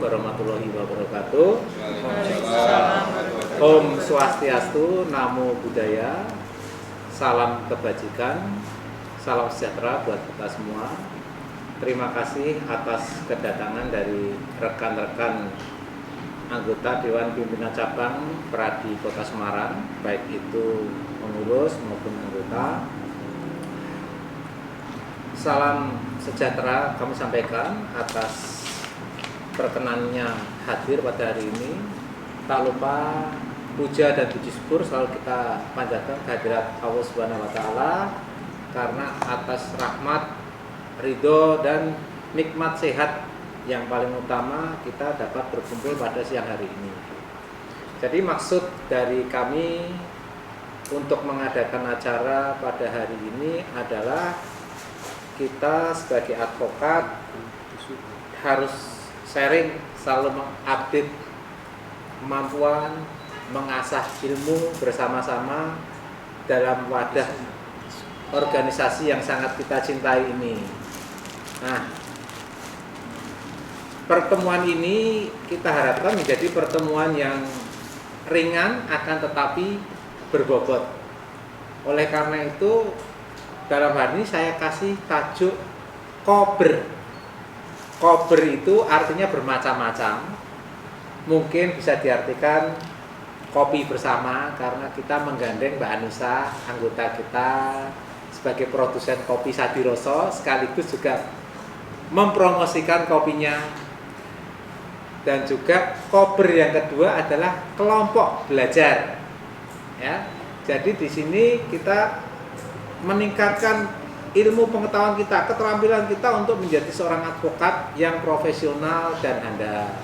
warahmatullahi wabarakatuh. Waalaikumsalam. Om Swastiastu, Namo Buddhaya. Salam kebajikan, salam sejahtera buat kita semua. Terima kasih atas kedatangan dari rekan-rekan anggota Dewan Pimpinan Cabang Pradi Kota Semarang, baik itu pengurus maupun anggota. Salam sejahtera kami sampaikan atas perkenannya hadir pada hari ini. Tak lupa puja dan puji syukur selalu kita panjatkan kehadirat Allah Subhanahu wa taala karena atas rahmat, ridho dan nikmat sehat yang paling utama kita dapat berkumpul pada siang hari ini. Jadi maksud dari kami untuk mengadakan acara pada hari ini adalah kita sebagai advokat harus sharing, selalu mengupdate kemampuan, mengasah ilmu bersama-sama dalam wadah organisasi yang sangat kita cintai ini. Nah, pertemuan ini kita harapkan menjadi pertemuan yang ringan akan tetapi berbobot. Oleh karena itu, dalam hal ini saya kasih tajuk kober. Kober itu artinya bermacam-macam. Mungkin bisa diartikan kopi bersama karena kita menggandeng Mbak Anissa, anggota kita sebagai produsen kopi Sadiroso, sekaligus juga mempromosikan kopinya. Dan juga kober yang kedua adalah kelompok belajar. Ya, jadi di sini kita meningkatkan ilmu pengetahuan kita, keterampilan kita untuk menjadi seorang advokat yang profesional dan handal.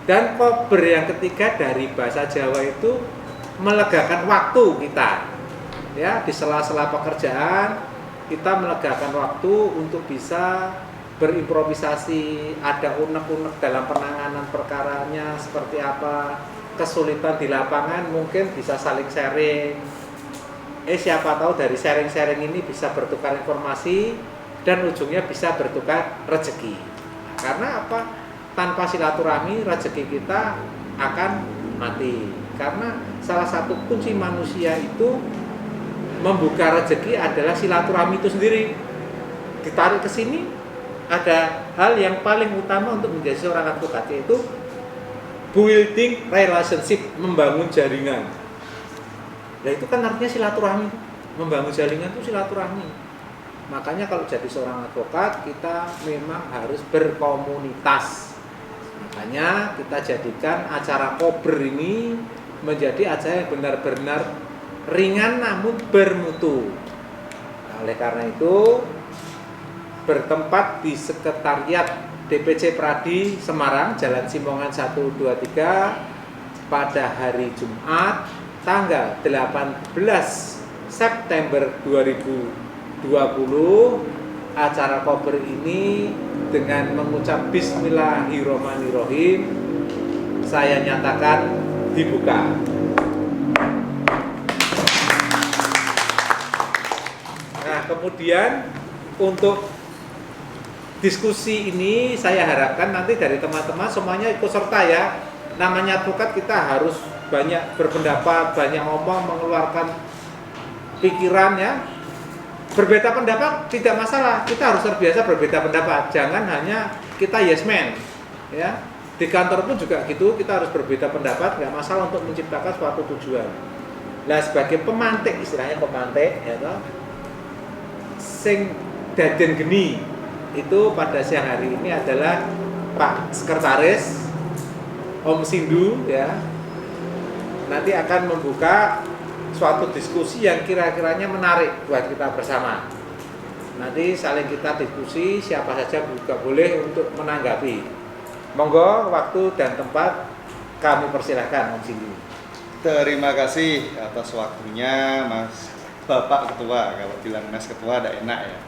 Dan kober yang ketiga dari bahasa Jawa itu melegakan waktu kita. Ya, di sela-sela pekerjaan kita melegakan waktu untuk bisa berimprovisasi, ada unek-unek dalam penanganan perkaranya seperti apa, kesulitan di lapangan mungkin bisa saling sharing. Siapa tahu dari sharing-sharing ini bisa bertukar informasi dan ujungnya bisa bertukar rezeki. Karena apa? Tanpa silaturahmi rezeki kita akan mati. Karena salah satu kunci manusia itu membuka rezeki adalah silaturahmi itu sendiri. Ditarik ke sini ada hal yang paling utama untuk menjadi seorang advokat, yaitu building relationship, membangun jaringan. Ya itu kan artinya silaturahmi. Membangun jaringan itu silaturahmi. Makanya kalau jadi seorang advokat kita memang harus berkomunitas. Makanya kita jadikan acara kober ini menjadi acara yang benar-benar ringan namun bermutu. Nah, oleh karena itu bertempat di sekretariat DPC Pradi Semarang, Jalan Simongan 123 pada hari Jumat tanggal 18 September 2020. Acara kober ini dengan mengucap Bismillahirrahmanirrahim saya nyatakan dibuka. Nah, kemudian untuk diskusi ini saya harapkan nanti dari teman-teman semuanya ikut serta ya. Namanya advokat kita harus banyak berpendapat, banyak ngomong, mengeluarkan pikiran ya. Berbeda pendapat tidak masalah, kita harus terbiasa berbeda pendapat. Jangan hanya kita yes man ya. Di kantor pun juga gitu, kita harus berbeda pendapat, nggak masalah untuk menciptakan suatu tujuan. Nah, sebagai pemantik, istilahnya pemantik ya toh, sing daden geni itu pada siang hari ini adalah Pak Sekretaris Om Sindu ya. Nanti akan membuka suatu diskusi yang kira-kiranya menarik buat kita bersama. Nanti saling kita diskusi, siapa saja juga boleh untuk menanggapi. Monggo waktu dan tempat kami persilahkan Om Sindu. Terima kasih atas waktunya Mas Bapak Ketua. Kalau bilang Mas Ketua ada enak ya.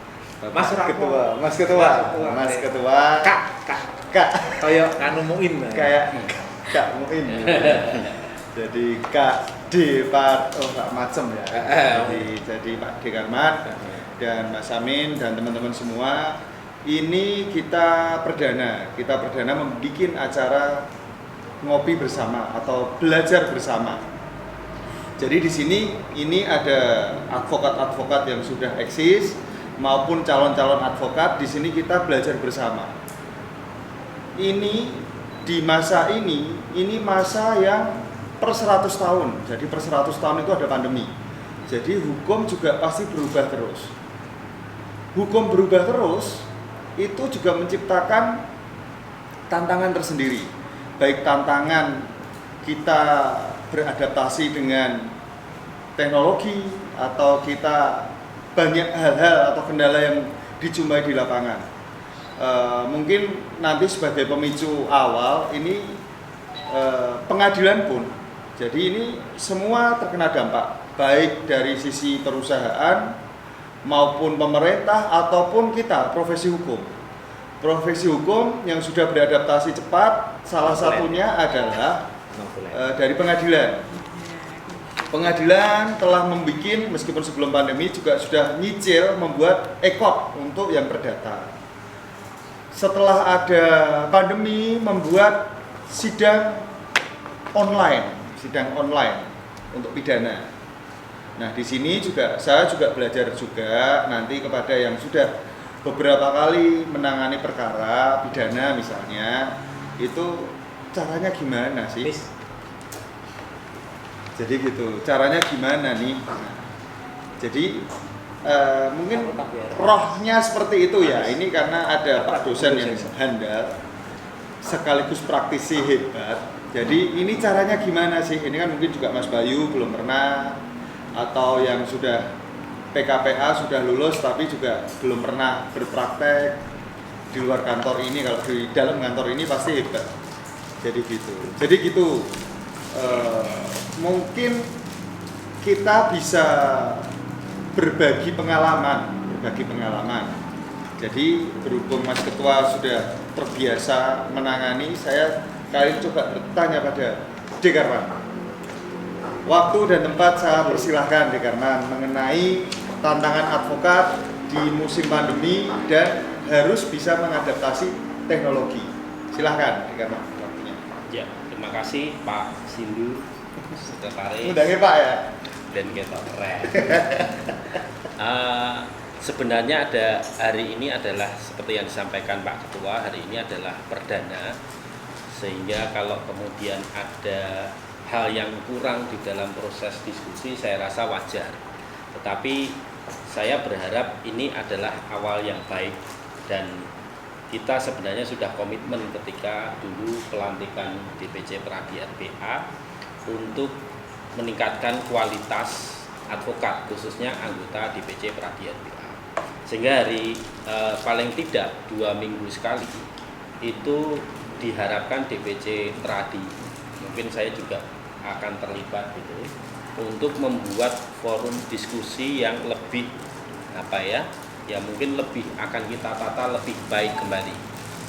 Mas Ketua, Mas Ketua, Mas Ketua. Kak. Kayak Kanu Muin. Kayak Kak Muin. Jadi Kak D Pak, oh Kak Macem ya. Jadi Pak D Karmat dan Mas Amin dan teman-teman semua. Ini kita perdana membuat acara ngopi bersama atau belajar bersama. Jadi di sini ini ada advokat-advokat yang sudah eksis maupun calon-calon advokat. Di sini kita belajar bersama. Ini di masa ini masa yang per 100 tahun. Jadi per 100 tahun itu ada pandemi. Jadi hukum juga pasti berubah terus. Hukum berubah terus itu juga menciptakan tantangan tersendiri. Baik tantangan kita beradaptasi dengan teknologi atau kita banyak hal-hal atau kendala yang dijumpai di lapangan. Mungkin nanti sebagai pemicu awal ini pengadilan pun. Jadi ini semua terkena dampak baik dari sisi perusahaan maupun pemerintah ataupun kita profesi hukum. Profesi hukum yang sudah beradaptasi cepat salah satunya adalah dari pengadilan. Pengadilan telah membuat, meskipun sebelum pandemi juga sudah nyicil membuat EKOT untuk yang perdata. Setelah ada pandemi membuat sidang online untuk pidana. Nah, di sini juga saya juga belajar juga nanti kepada yang sudah beberapa kali menangani perkara pidana misalnya, itu caranya gimana sih? Jadi gitu, caranya gimana nih? Nah, jadi mungkin rohnya seperti itu ya. Ini karena ada Pak dosen yang handal sekaligus praktisi hebat. Jadi ini caranya gimana sih? Ini kan mungkin juga Mas Bayu belum pernah, atau yang sudah PKPA sudah lulus tapi juga belum pernah berpraktek di luar kantor ini. Kalau di dalam kantor ini pasti hebat. Jadi gitu. Mungkin kita bisa berbagi pengalaman. Jadi berhubung Mas Ketua sudah terbiasa menangani, saya kali coba bertanya pada Dekarman. Waktu dan tempat saya persilahkan Dekarman mengenai tantangan advokat di musim pandemi dan harus bisa mengadaptasi teknologi. Silahkan Dekarman waktunya. Ya, terima kasih Pak Sindu, Sekretaris. Undangnya Pak ya. Dan kita keren. Sebenarnya hari ini adalah seperti yang disampaikan Pak Ketua, hari ini adalah perdana, sehingga kalau kemudian ada hal yang kurang di dalam proses diskusi saya rasa wajar. Tetapi saya berharap ini adalah awal yang baik dan kita sebenarnya sudah komitmen ketika dulu pelantikan DPC Peradilan BA untuk meningkatkan kualitas advokat, khususnya anggota DPC Peradilan BA. Sehingga paling tidak 2 minggu sekali itu diharapkan DPC Tradi, mungkin saya juga akan terlibat gitu, untuk membuat forum diskusi yang lebih ya mungkin lebih akan kita tata lebih baik kembali.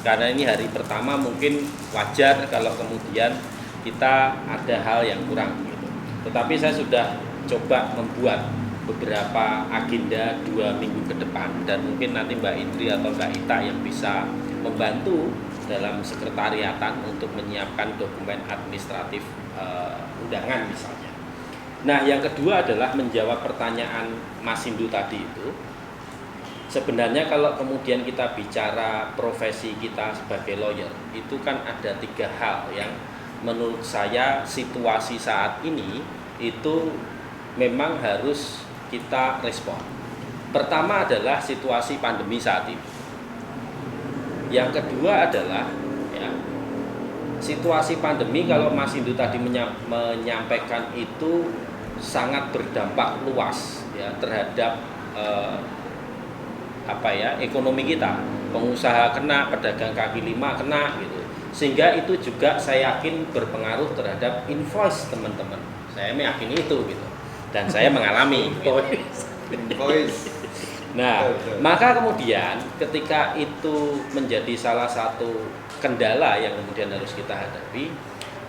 Karena ini hari pertama mungkin wajar kalau kemudian kita ada hal yang kurang gitu. Tetapi saya sudah coba membuat beberapa agenda 2 minggu ke depan dan mungkin nanti Mbak Indri atau Mbak Ita yang bisa membantu dalam sekretariatan untuk menyiapkan dokumen administratif undangan misalnya. Nah, yang kedua adalah menjawab pertanyaan Mas Sindu tadi itu. Sebenarnya kalau kemudian kita bicara profesi kita sebagai lawyer, itu kan ada 3 hal yang menurut saya situasi saat ini itu memang harus kita respon. Pertama adalah situasi pandemi saat ini. Yang kedua adalah ya, situasi pandemi kalau Mas Hindu tadi menyampaikan itu sangat berdampak luas ya terhadap ekonomi kita. Pengusaha kena, pedagang kaki lima kena gitu. Sehingga itu juga saya yakin berpengaruh terhadap invoice teman-teman. Saya meyakini itu gitu. Dan saya mengalami Invoice. Nah, maka kemudian ketika itu menjadi salah satu kendala yang kemudian harus kita hadapi,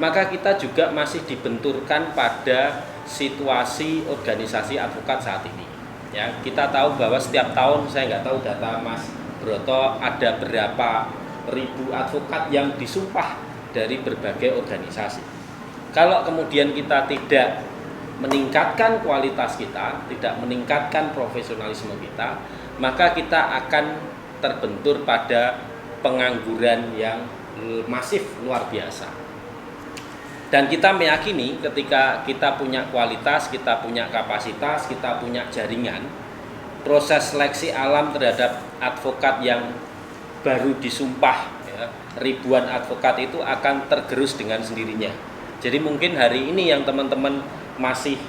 maka kita juga masih dibenturkan pada situasi organisasi advokat saat ini. Ya, kita tahu bahwa setiap tahun, saya nggak tahu data Mas Broto ada berapa ribu advokat yang disumpah dari berbagai organisasi. Kalau kemudian kita tidak meningkatkan kualitas kita, tidak meningkatkan profesionalisme kita, maka kita akan terbentur pada pengangguran yang masif luar biasa. Dan kita meyakini ketika kita punya kualitas, kita punya kapasitas, kita punya jaringan, proses seleksi alam terhadap advokat yang baru disumpah, ya, ribuan advokat itu akan tergerus dengan sendirinya. Jadi mungkin hari ini yang teman-teman masih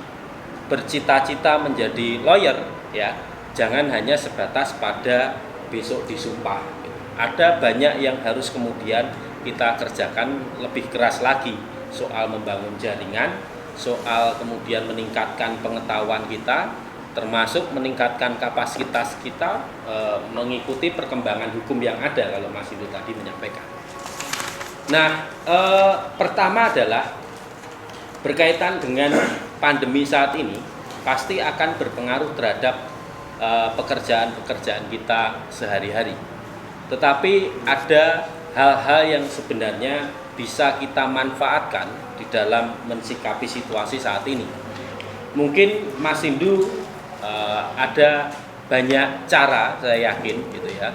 bercita-cita menjadi lawyer, ya, jangan hanya sebatas pada besok disumpah. Ada banyak yang harus kemudian kita kerjakan lebih keras lagi, soal membangun jaringan, soal kemudian meningkatkan pengetahuan kita, termasuk meningkatkan kapasitas kita mengikuti perkembangan hukum yang ada, kalau Mas Indu tadi menyampaikan. Nah, pertama adalah berkaitan dengan pandemi saat ini, pasti akan berpengaruh terhadap pekerjaan-pekerjaan kita sehari-hari. Tetapi ada hal-hal yang sebenarnya bisa kita manfaatkan di dalam mensikapi situasi saat ini. Mungkin Mas Indu ada banyak cara, saya yakin gitu ya,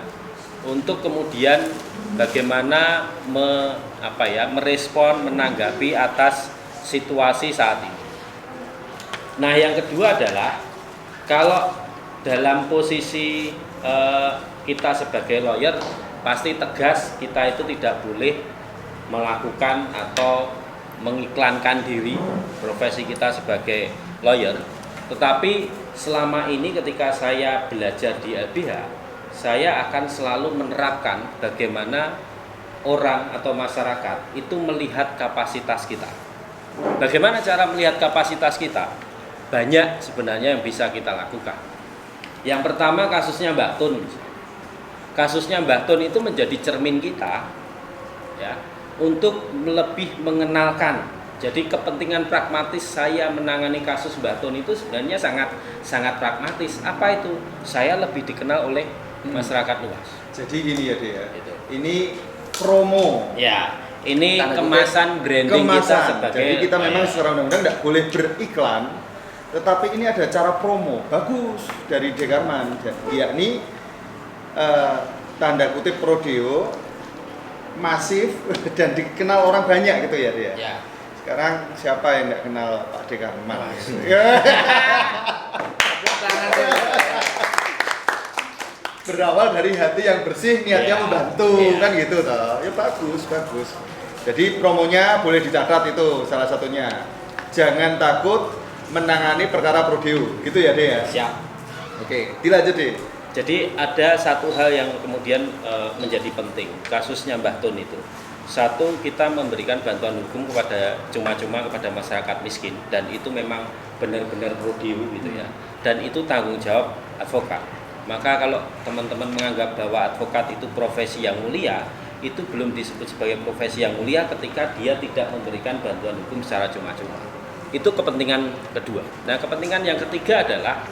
untuk kemudian bagaimana merespon, menanggapi atas situasi saat ini. Nah, yang kedua adalah kalau dalam posisi kita sebagai lawyer, pasti tegas kita itu tidak boleh melakukan atau mengiklankan diri profesi kita sebagai lawyer. Tetapi selama ini ketika saya belajar di LBH, saya akan selalu menerapkan bagaimana orang atau masyarakat itu melihat kapasitas kita. Bagaimana cara melihat kapasitas kita? Banyak sebenarnya yang bisa kita lakukan. Yang pertama kasusnya Mbak Tun. Kasusnya Mbak Tun itu menjadi cermin kita, ya, untuk lebih mengenalkan. Jadi kepentingan pragmatis saya menangani kasus Mbak Tun itu sebenarnya sangat pragmatis. Apa itu? Saya lebih dikenal oleh masyarakat luas. Jadi gini ya dia. Gitu. Ini promo. Ya, ini kemasan branding kita sebagai. Jadi kita memang secara undang-undang tidak boleh beriklan, tetapi ini ada cara promo bagus dari Dekarman, yakni tanda kutip prodeo masif dan dikenal orang banyak gitu ya dia. Ya. Sekarang siapa yang tidak kenal Pak Dekarman? Berawal dari hati yang bersih, niatnya membantu, kan gitu toh. Ya bagus. Jadi promonya boleh dicatat, itu salah satunya. Jangan takut menangani perkara prodeo, gitu ya deh ya. Siap. Oke, dilanjut deh. Jadi ada satu hal yang kemudian menjadi penting, kasusnya Mbah Tun itu. Satu, kita memberikan bantuan hukum kepada cuma-cuma kepada masyarakat miskin, dan itu memang benar-benar prodeo gitu ya. Dan itu tanggung jawab advokat. Maka kalau teman-teman menganggap bahwa advokat itu profesi yang mulia, itu belum disebut sebagai profesi yang mulia ketika dia tidak memberikan bantuan hukum secara cuma-cuma. Itu kepentingan kedua. Nah, kepentingan yang ketiga adalah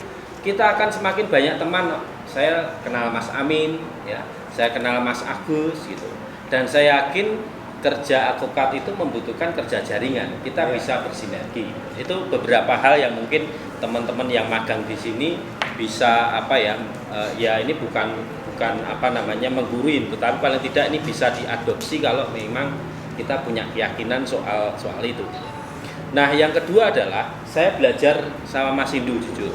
kita akan semakin banyak teman. Saya kenal Mas Amin, ya, saya kenal Mas Agus gitu. Dan saya yakin kerja advokat itu membutuhkan kerja jaringan. Kita bisa bersinergi. Itu beberapa hal yang mungkin teman-teman yang magang di sini bisa ya ini bukan mengguruin, tetapi paling tidak ini bisa diadopsi kalau memang kita punya keyakinan soal itu. Nah, yang kedua adalah saya belajar sama Mas Indu, jujur.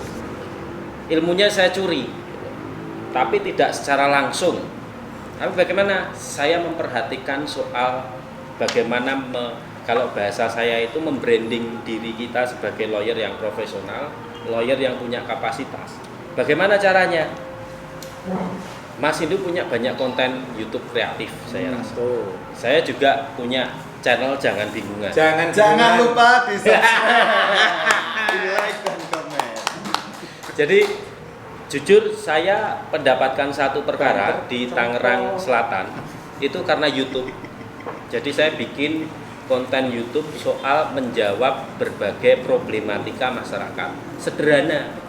Ilmunya saya curi, tapi tidak secara langsung. Tapi bagaimana saya memperhatikan soal bagaimana kalau bahasa saya itu membranding diri kita sebagai lawyer yang profesional, lawyer yang punya kapasitas. Bagaimana caranya? Mas Indu punya banyak konten YouTube kreatif, saya rasa. Saya juga punya channel Jangan Bingungan. Jangan lupa di subscribe, di like dan komen. Jadi jujur saya mendapatkan satu perkara di Tangerang Selatan itu karena YouTube. Jadi saya bikin konten YouTube soal menjawab berbagai problematika masyarakat. Sederhana.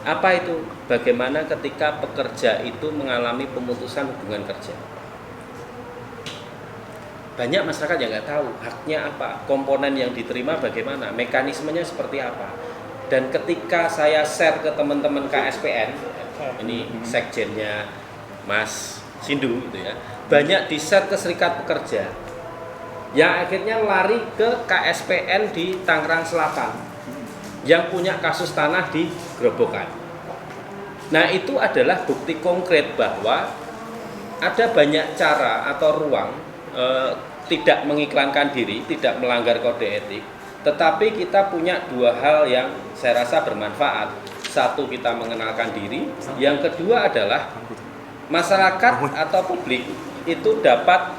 Apa itu? Bagaimana ketika pekerja itu mengalami pemutusan hubungan kerja? Banyak masyarakat yang nggak tahu haknya apa, komponen yang diterima bagaimana, mekanismenya seperti apa. Dan ketika saya share ke teman-teman KSPN, ini sekjennya Mas Sindu gitu ya, banyak di-share ke serikat pekerja yang akhirnya lari ke KSPN di Tangerang Selatan yang punya kasus tanah di Grobogan. Nah, itu adalah bukti konkret bahwa ada banyak cara atau ruang tidak mengiklankan diri, tidak melanggar kode etik, tetapi kita punya dua hal yang saya rasa bermanfaat. Satu, kita mengenalkan diri, yang kedua adalah masyarakat atau publik itu dapat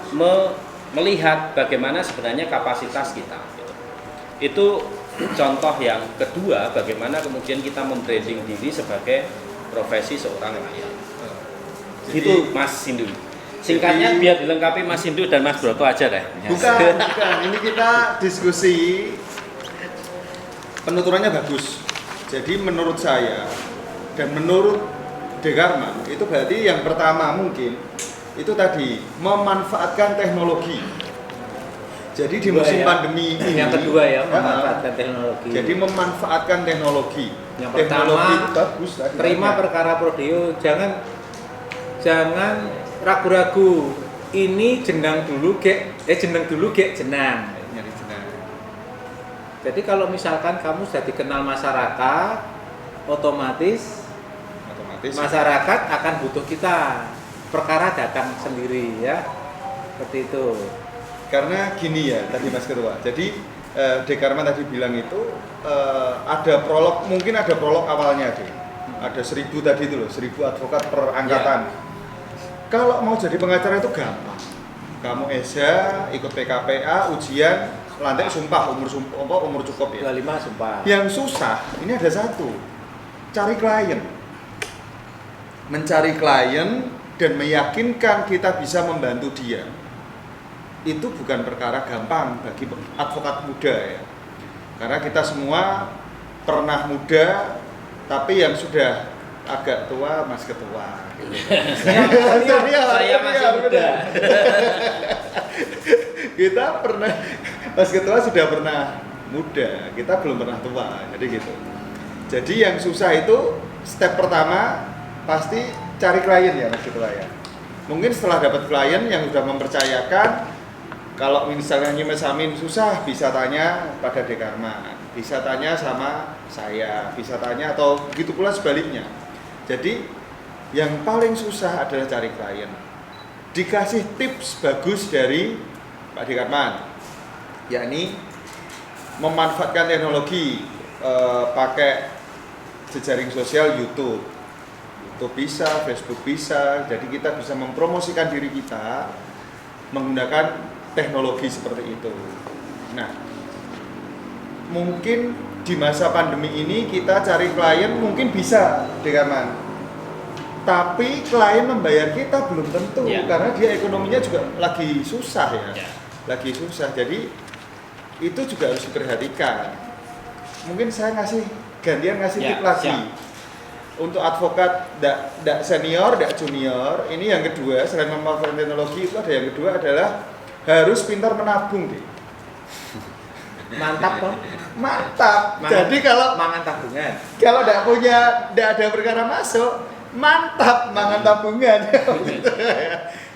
melihat bagaimana sebenarnya kapasitas kita. Itu contoh yang kedua, bagaimana kemudian kita membranding diri sebagai profesi seorang nelayan. Itu Mas Sindu. Singkatnya biar dilengkapi Mas Sindu dan Mas Broto aja deh. Bukan. Ini kita diskusi, penuturannya bagus. Jadi menurut saya dan menurut Dekarman itu berarti yang pertama mungkin itu tadi memanfaatkan teknologi. Jadi di musim pandemi ini, yang kedua ya, memanfaatkan teknologi. Jadi memanfaatkan teknologi. Yang teknologi pertama, itu bagus. terima perkara prodeo, jangan ragu-ragu. Ini jenang dulu gek jenang. Nyari jenang. Jadi kalau misalkan kamu sudah dikenal masyarakat, otomatis masyarakat akan butuh kita. Perkara datang sendiri ya. Seperti itu. Karena gini ya tadi Mas Ketua. Jadi Dekarman tadi bilang itu ada prolog, mungkin ada prolog awalnya deh. Ada 1000 tadi itu loh, 1000 advokat per angkatan. Ya. Kalau mau jadi pengacara itu gampang. Kamu ESA, ikut PKPA, ujian, lantai sumpah, umur cukup ya. 25 sumpah. Yang susah, ini ada satu. Cari klien. Mencari klien dan meyakinkan kita bisa membantu dia. Itu bukan perkara gampang bagi advokat muda ya. Karena kita semua pernah muda, tapi yang sudah agak tua Mas Ketua. Saya masih muda. Kita pernah, Mas Ketua sudah pernah muda, kita belum pernah tua, jadi gitu. Jadi yang susah itu step pertama pasti cari klien ya Mas Ketua ya. Mungkin setelah dapat klien yang sudah mempercayakan, kalau misalnya nyemesamin susah, bisa tanya pada Dekarman, bisa tanya sama saya, bisa tanya atau begitu pula sebaliknya. Jadi yang paling susah adalah cari klien. Dikasih tips bagus dari Pak Dekarman, yakni memanfaatkan teknologi, pakai jejaring sosial YouTube bisa, Facebook bisa. Jadi kita bisa mempromosikan diri kita menggunakan teknologi seperti itu. Nah, mungkin di masa pandemi ini kita cari klien mungkin bisa, Dekarman. Tapi klien membayar kita belum tentu ya. Karena dia ekonominya juga lagi susah ya. Lagi susah. Jadi itu juga harus diperhatikan. Mungkin saya gantian ngasih tip lagi. Siap. Untuk advokat ndak senior, ndak junior, ini yang kedua, selain memanfaatkan teknologi itu ada yang kedua adalah harus pintar menabung deh. Mantap dong. Mantap. Jadi kalau mangan tabungan. Kalau ndak ada perkara masuk, mantap mangan tabungan.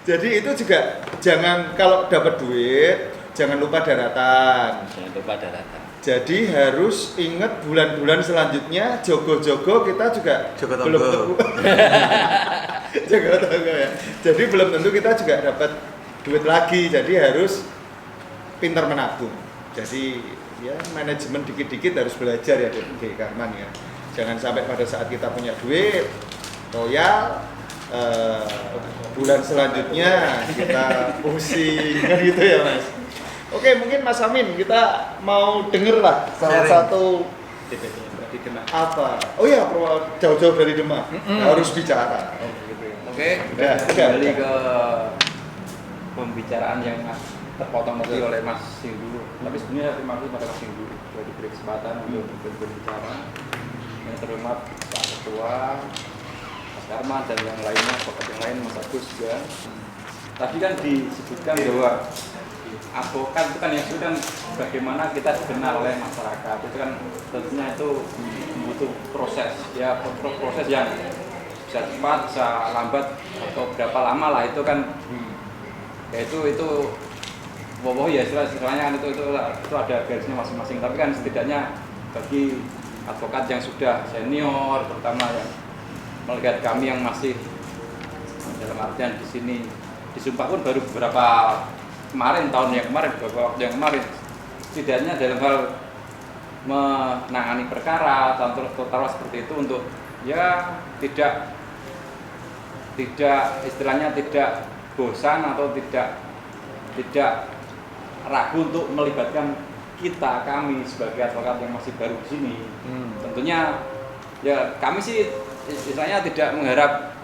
Jadi itu juga jangan, kalau dapat duit jangan lupa daratan. Jangan lupa daratan. Jadi harus ingat bulan-bulan selanjutnya jogo-jogo kita juga belum tentu. Jogo tonggo ya. Jadi belum tentu kita juga dapat duit lagi. Jadi harus pintar menabung. Jadi ya manajemen dikit-dikit harus belajar ya di Karman ya. Jangan sampai pada saat kita punya duit royal, bulan selanjutnya kita pusing kan gitu ya Mas. Oke, mungkin Mas Amin kita mau denger lah salah satu apa? Oh iya, jauh-jauh dari Demak harus bicara. Oke, kembali ke pembicaraan yang terpotong tadi oleh Mas Sindu. Tapi sebenarnya terima kasih pada Mas Sindu sudah diberi kesempatan untuk berbicara. Yang terhormat Pak Ketua, Mas Karma dan yang lainnya, advokat yang lain, Mas Agus juga. Tadi kan disebutkan bahwa advokat itu kan yang itu kan bagaimana kita dikenal oleh masyarakat, itu kan tentunya itu butuh proses ya, proses yang bisa cepat, bisa lambat atau berapa lama lah itu kan ya itu ya istilahnya kan itu ada garisnya masing-masing, tapi kan setidaknya bagi advokat yang sudah senior terutama yang melihat kami yang masih dalam artian di sini disumpah pun baru beberapa beberapa waktu yang kemarin setidaknya dalam hal menangani perkara terutama seperti itu untuk ya tidak istilahnya tidak bosan atau tidak ragu untuk melibatkan kami sebagai advokat yang masih baru di sini. Tentunya ya kami sih istilahnya tidak mengharap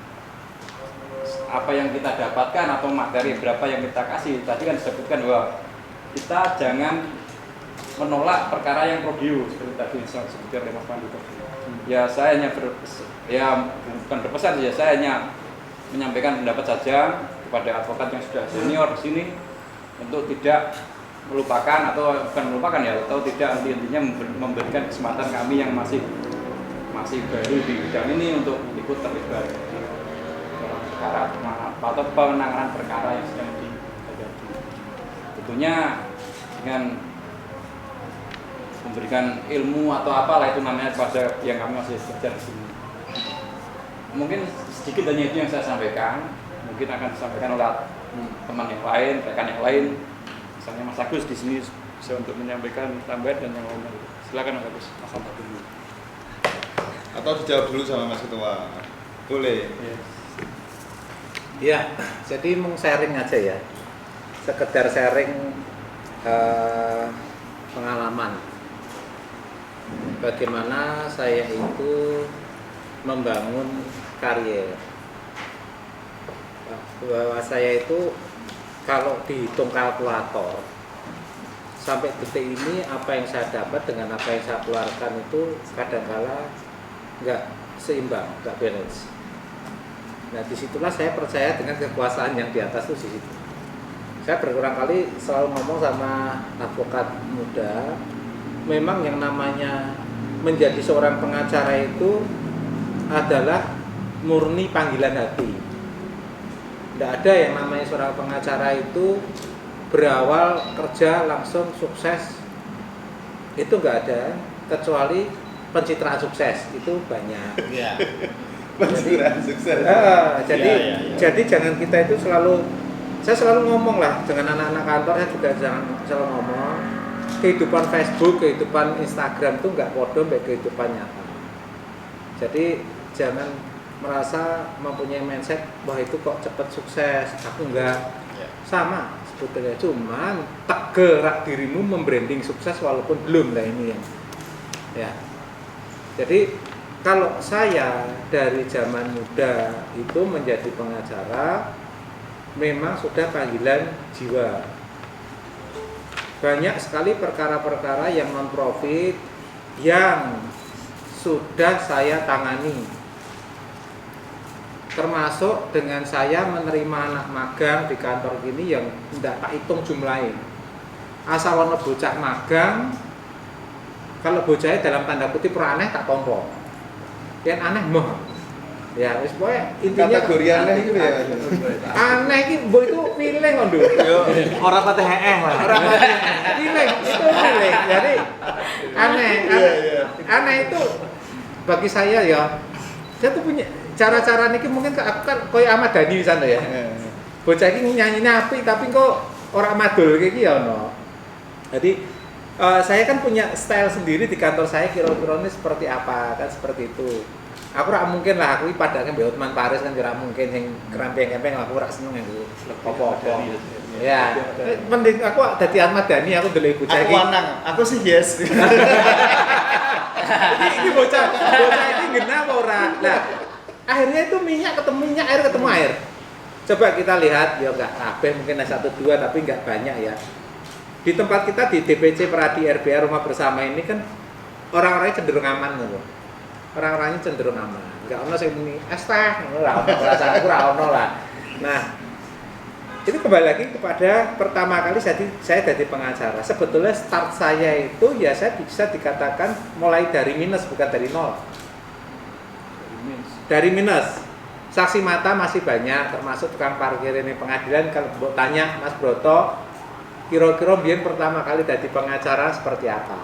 apa yang kita dapatkan atau materi berapa yang kita kasih. Tadi kan disebutkan bahwa kita jangan menolak perkara yang pro-dio seperti tadi disebutkan oleh Mas Pandu. Ya saya hanya bukan berpesan saja, saya hanya menyampaikan pendapat saja kepada advokat yang sudah senior di sini untuk tidak melupakan atau bukan melupakan ya, atau tidak intinya memberikan kesempatan kami yang masih baru di bidang ini untuk ikut terlibat dalam perkara atau penanganan perkara yang sedang dihadapi. Tentunya dengan memberikan ilmu atau apalah itu namanya kepada yang kami masih bekerja di sini. Mungkin sedikit hanya itu yang saya sampaikan, mungkin akan disampaikan oleh teman yang lain, rekan yang lain. Misalnya Mas Agus di sini bisa untuk menyampaikan tambahan dan yang lainnya. Silakan Mas Agus. Mas Agus dulu. Atau dijawab dulu sama Mas Ketua. Boleh. Ya, jadi mau sharing aja ya. Sekedar sharing pengalaman. Bagaimana saya itu membangun karier. Bahwa saya itu kalau dihitung kalkulator sampai detik ini apa yang saya dapat dengan apa yang saya keluarkan itu kadang-kala nggak seimbang, nggak balance. Nah disitulah saya percaya dengan kekuasaan yang di atas itu di situ. Saya berulang kali selalu ngomong sama advokat muda, memang yang namanya menjadi seorang pengacara itu adalah murni panggilan hati. Tidak ada yang namanya seorang pengacara itu berawal kerja langsung sukses, itu nggak ada, kecuali pencitraan sukses itu banyak. Ya. Pencitraan sukses. Jadi jangan kita itu saya selalu ngomong lah dengan anak-anak kantor, saya juga selalu ngomong kehidupan Facebook, kehidupan Instagram itu nggak podo dengan kehidupan nyata. Jadi jangan merasa mempunyai mindset bahwa itu kok cepat sukses, aku enggak. Sama sebetulnya, cuman tak gerak dirimu membranding sukses walaupun belum lah ini yang ya. Jadi kalau saya dari zaman muda itu menjadi pengacara memang sudah panggilan jiwa. Banyak sekali perkara-perkara yang non profit yang sudah saya tangani. Termasuk dengan saya menerima anak magang di kantor gini yang tidak tak hitung jumlahin. Asal ono bocah magang, kalau bocahnya dalam tanda kutip aneh tak tompo. Yang aneh mah. Ya, wis pokoke intinya kategori aneh itu ya. Aneh iki mbok itu pilih kok, Nduk. Orang patah lah. Orang pilih, itu pilih. Jadi aneh. Aneh itu bagi saya ya. Saya tuh punya cara-cara niki mungkin aku kan koyo Ahmad Dhani di sana ya. Bocah iki nyanyi apik tapi kok ora madul kayak iki ya ono. Jadi saya kan punya style sendiri di kantor saya, kira-kira ini seperti apa kan, seperti itu. Aku ora mungkin lah aku padane mbek Hotman Paris kan ora mungkin sing keramping-kempeng aku ora seneng aku apa-apa. Ya, mending aku dadi Ahmad Dhani aku ndelok bocah iki. Aku lanang, aku sih yes. Ini bocah ini genah apa ora? Nah, akhirnya itu minyak ketemu minyak, air ketemu air. Coba kita lihat, ya enggak kabeh mungkin 1 2 tapi enggak banyak ya. Di tempat kita di DPC Peradi RBA Rumah Bersama ini kan orang-orangnya cenderung aman gitu. orang-orangnya cenderung aman. Enggak ono sing muni es teh, ngono lah, rasaku ora ono lah. Nah, itu kembali lagi kepada pertama kali saya jadi pengacara. Sebetulnya start saya itu ya saya bisa dikatakan mulai dari minus bukan dari nol. Dari minus. Saksi mata masih banyak, termasuk tukang parkir ini pengadilan. Kalau mau tanya Mas Broto, kira-kira biyen pertama kali jadi pengacara seperti apa?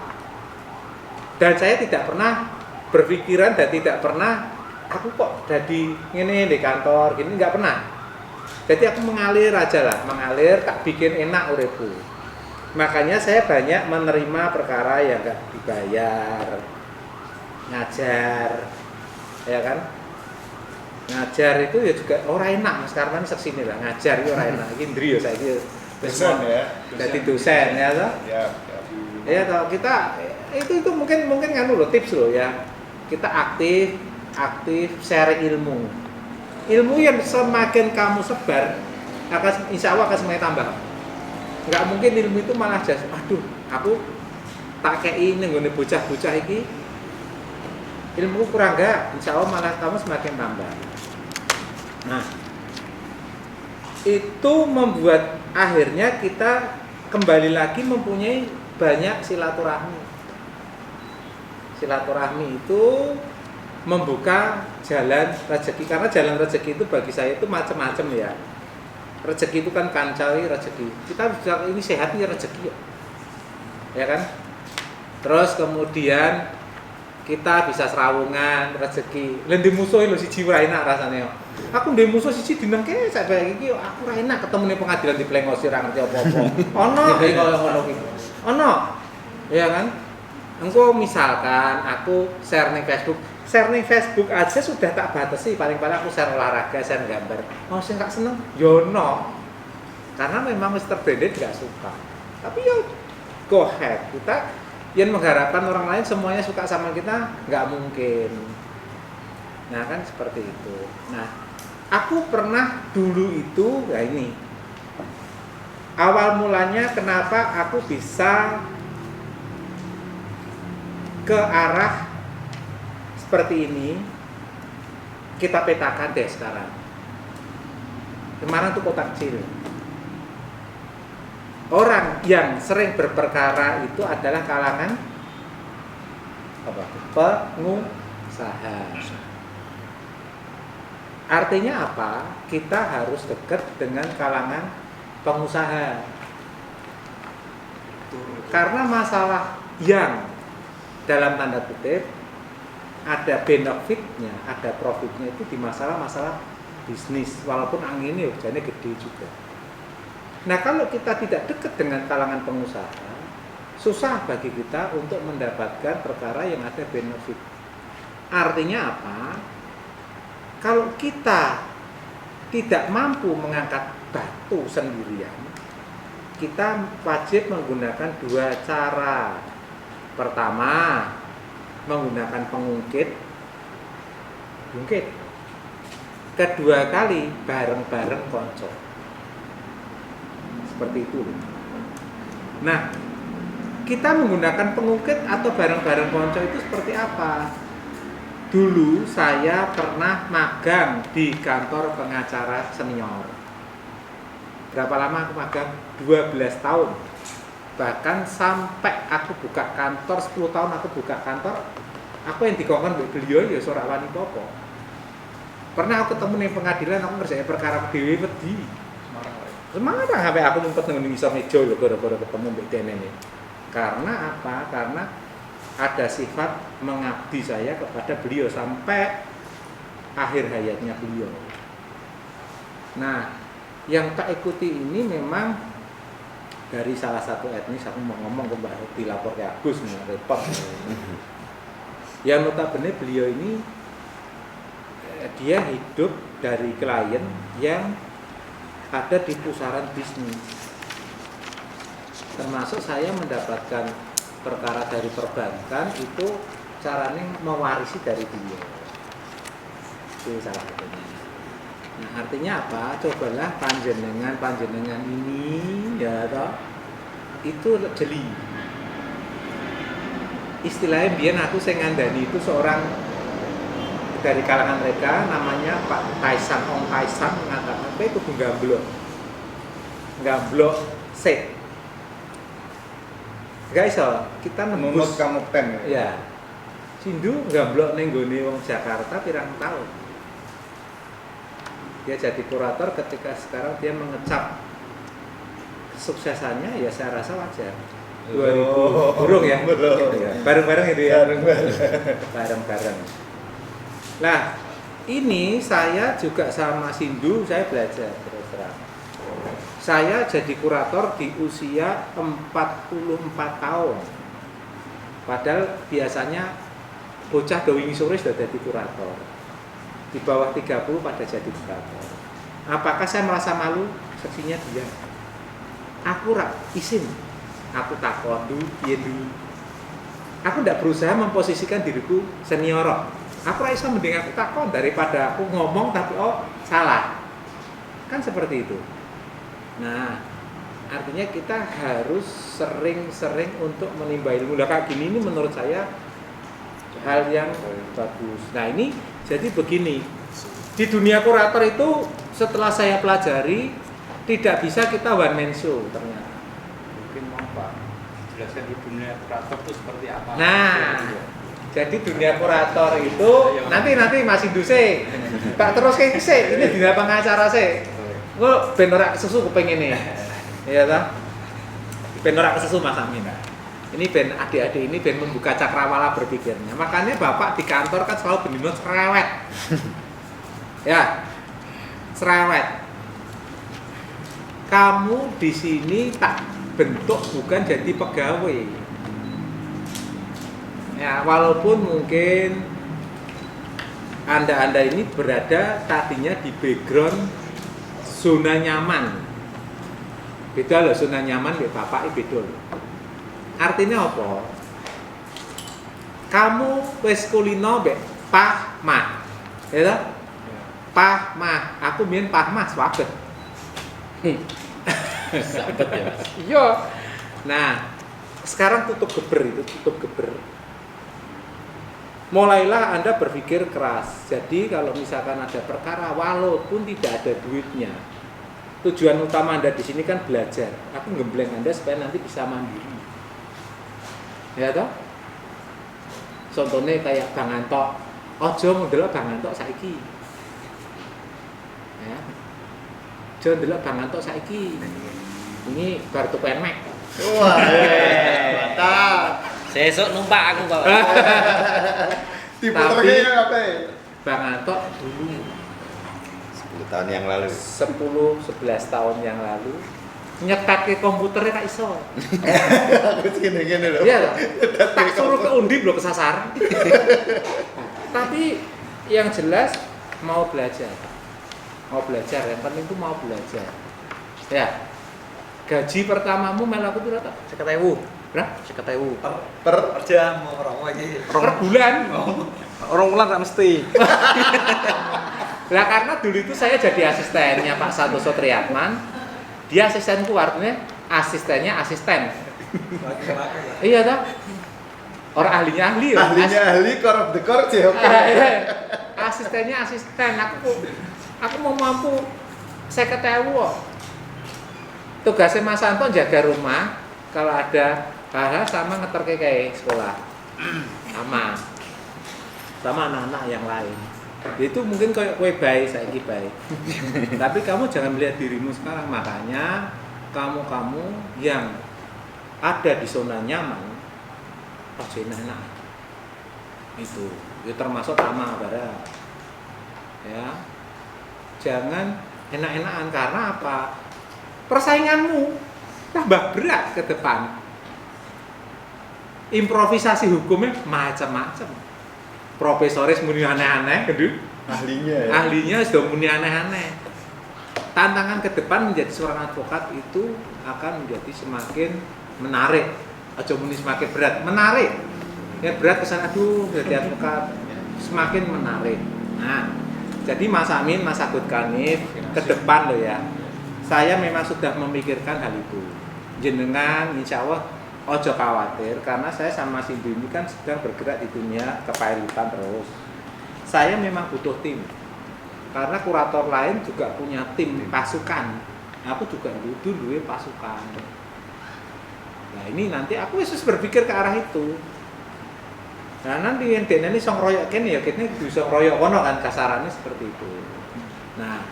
Dan saya tidak pernah berpikiran dan tidak pernah aku kok jadi ini di kantor gini, nggak pernah. Jadi aku mengalir aja lah, mengalir tak bikin enak uripku. Makanya saya banyak menerima perkara yang nggak dibayar, ngajar, ya kan? Ngajar itu ya juga orang enak Mas Karman seksini lah, ngajar itu orang enak. Indri ya saya itu Dosen ya. jadi dosen ya toh. Ya. Ya toh kita itu mungkin kan loh tips loh ya. Kita aktif share ilmu. Ilmu yang semakin kamu sebar akan insya Allah akan semakin tambah. Nggak mungkin ilmu itu malah just, aduh aku tak kayak ini nggone bocah-bocah iki ilmu kurang enggak, insya Allah malah kamu semakin tambah. Nah, itu membuat akhirnya kita kembali lagi mempunyai banyak silaturahmi. Silaturahmi itu membuka jalan rezeki, karena jalan rezeki itu bagi saya itu macam-macam ya. Rezeki itu kan kancai rezeki. Kita bisa ini sehat ya rezeki ya kan. Terus kemudian kita bisa serawungan rezeki. Lan di musuh lho siji ora enak rasane. Aku ndek musuh siji dinengke sak bae iki aku ora enak ketemu ning pengadilan diplengosi ora ngerti apa-apa. Ono iki koyo ngono iki. Ono. Ya kan? Engko misalkan aku share ning Facebook aja sudah tak batasi, paling-paling aku share olahraga, share gambar. Oh, sing gak seneng, yo no. Karena memang Mr. Branded gak suka. Tapi yo go ahead. Kita yang mengharapkan orang lain semuanya suka sama kita nggak mungkin. Nah kan seperti itu. Nah aku pernah dulu itu ya ini awal mulanya kenapa aku bisa ke arah seperti ini, kita petakan deh sekarang. Kemarin tuh kota kecil. Orang yang sering berperkara itu adalah kalangan apa? Pengusaha. Artinya apa? Kita harus dekat dengan kalangan pengusaha. Karena masalah yang dalam tanda kutip ada benefitnya, ada profitnya itu di masalah-masalah bisnis. Walaupun anginnya hujannya gede juga. Nah kalau kita tidak dekat dengan kalangan pengusaha, susah bagi kita untuk mendapatkan perkara yang ada benefit. Artinya apa? Kalau kita tidak mampu mengangkat batu sendirian, kita wajib menggunakan dua cara. Pertama, menggunakan pengungkit. Kedua kali, bareng-bareng konco. Seperti itu. Nah, kita menggunakan pengungkit atau bareng-bareng konco itu seperti apa? Dulu saya pernah magang di kantor pengacara senior. Berapa lama aku magang? 12 tahun. Bahkan sampai aku buka kantor 10 tahun aku buka kantor, aku yang dikongkon beliau ya ora wani apa. Pernah aku ketemu ning pengadilan aku ngerjain perkara dhewe wedi. Semarang sampai aku ngumpet nang ngisor meja lho gara-gara ketemu mbek dene ini. Karena apa? Karena ada sifat mengabdi saya kepada beliau sampai akhir hayatnya beliau. Nah, yang tak ikuti ini memang dari salah satu etnis. Aku mau ngomong ke Mbak dilapor ke Agus repot. Yang notabene beliau ini dia hidup dari klien yang ada di pusaran bisnis. Termasuk saya mendapatkan perkara dari perbankan itu caranya mewarisi dari beliau. Itu salah satunya. Nah, artinya apa? Cobalah panjenengan ini ya toh itu jeli. Istilahnya biyen aku sing ngandani itu seorang dari kalangan mereka namanya Pak Taisang Ong Taisang mengatakan itu gamblok sik. Gak iso, kita Nunut nembus. kamu ten ya. Ya. Sindu gamblok ning gone wong Jakarta pirang tahun. Dia jadi kurator ketika sekarang dia mengecap kesuksesannya, ya saya rasa wajar. 2000 burung ya. Iya, bareng-bareng itu ya. Bareng-bareng. Nah, ini saya juga sama Sindu saya belajar terus terang. Saya jadi kurator di usia 44 tahun. Padahal biasanya bocah do wingi sore sudah jadi kurator. Di bawah 30 pada jadi kurator. Apakah saya merasa malu? Saksinya dia. Aku rak isin. Aku takon dulu, piye dulu. Aku tidak berusaha memposisikan diriku senior. Aku rasa mending aku takon daripada aku ngomong tapi salah. Kan seperti itu. Nah, artinya kita harus sering-sering untuk menimba ilmu. Nah, kayak gini ini menurut saya hal yang bagus. Nah, ini jadi begini. Di dunia kurator itu setelah saya pelajari tidak bisa kita one man show ternyata. Mungkin mau Pak jelaskan di dunia kurator itu seperti apa? Nah, jadi dunia kurator itu nanti Mas Induse tak terus kayak ini di pengacara sih. Gue ben ora kesusu kepengin nih. Iya toh? Ben ora kesusu Mas Amin. Ini ben adik-adik ini ben membuka cakrawala berpikirnya. Makanya Bapak di kantor kan selalu bendino cerewet. Ya. Cerewet. Kamu di sini tak bentuk bukan jadi pegawai. Ya, walaupun mungkin Anda ini berada tadinya di background zona nyaman. Beda loh zona nyaman di Bapak beda loh. Artinya apa? Kamu wis kulino mbek Pak Mah. Ya toh? Pak Mah, aku mbiyen Pak Mah swabet. Sabet ya Mas. Iya. Nah, sekarang tutup geber. Mulailah Anda berpikir keras. Jadi kalau misalkan ada perkara walaupun tidak ada duitnya, tujuan utama Anda di sini kan belajar. Aku ngembleng Anda supaya nanti bisa mandiri. Ya toh? Contohnya kayak Bang Antok. Ojo ndelok Bang Antok saiki. Ya. Ojo ndelok Bang Antok saiki. Ini bar tuken mek. Wah, mantap. Sesuk numpak aku kok. Diputerke apa? Bang Antok dulu 10 tahun yang lalu. 10-11 tahun yang lalu nyetak komputernya tak iso. Aku gini loh. Iya loh. Tak suruh ke Undip loh kesasar. Tapi yang jelas mau belajar. Yang penting itu mau belajar. Ya. Gaji pertamamu melaku piro tak? 50.000. Berapa? 50.000. Per jam orang lagi. Per bulan. Orang bulan tak mesti. Lah karena dulu itu saya jadi asistennya Pak Santoso Triatman. Dia asistenku artinya asistennya asisten. Iya toh? Orang ahlinya ahli. ahli core of the core sih oke. Asistennya asisten. Aku mau mampu 50.000 kok. Tugasnya Mas Santo jaga rumah. Kalau ada hal-hal sama ngeterke kayak sekolah. Sama anak-anak yang lain. Itu mungkin kayak kue baik, saiki baik. Tapi kamu jangan melihat dirimu sekarang. Makanya kamu yang ada di zona nyaman, ojo enak. Itu termasuk sama bara. Ya. Jangan enak-enakan karena apa? Persainganmu tambah berat ke depan. Improvisasi hukumnya macam-macam. Profesoris muni aneh-aneh, kedua ahlinya sudah muni aneh-aneh. Tantangan ke depan menjadi seorang advokat itu akan menjadi semakin menarik. Aja muni semakin berat, menarik. Ya berat kesana aduh jadi advokat semakin menarik. Nah, jadi Mas Amin, Mas Agus Kanif ke depan loh ya. Saya memang sudah memikirkan hal itu. Jenengan insya Allah ojo khawatir karena saya sama Sindu ini kan sedang bergerak di dunia kepilotan terus. saya memang butuh tim. Karena kurator lain juga punya tim pasukan. Aku juga dulu pasukan. Nah ini nanti aku harus berpikir ke arah itu. Nah nanti yang ini song royok kan ya kita bisa royok kono kan kasarannya seperti itu. Nah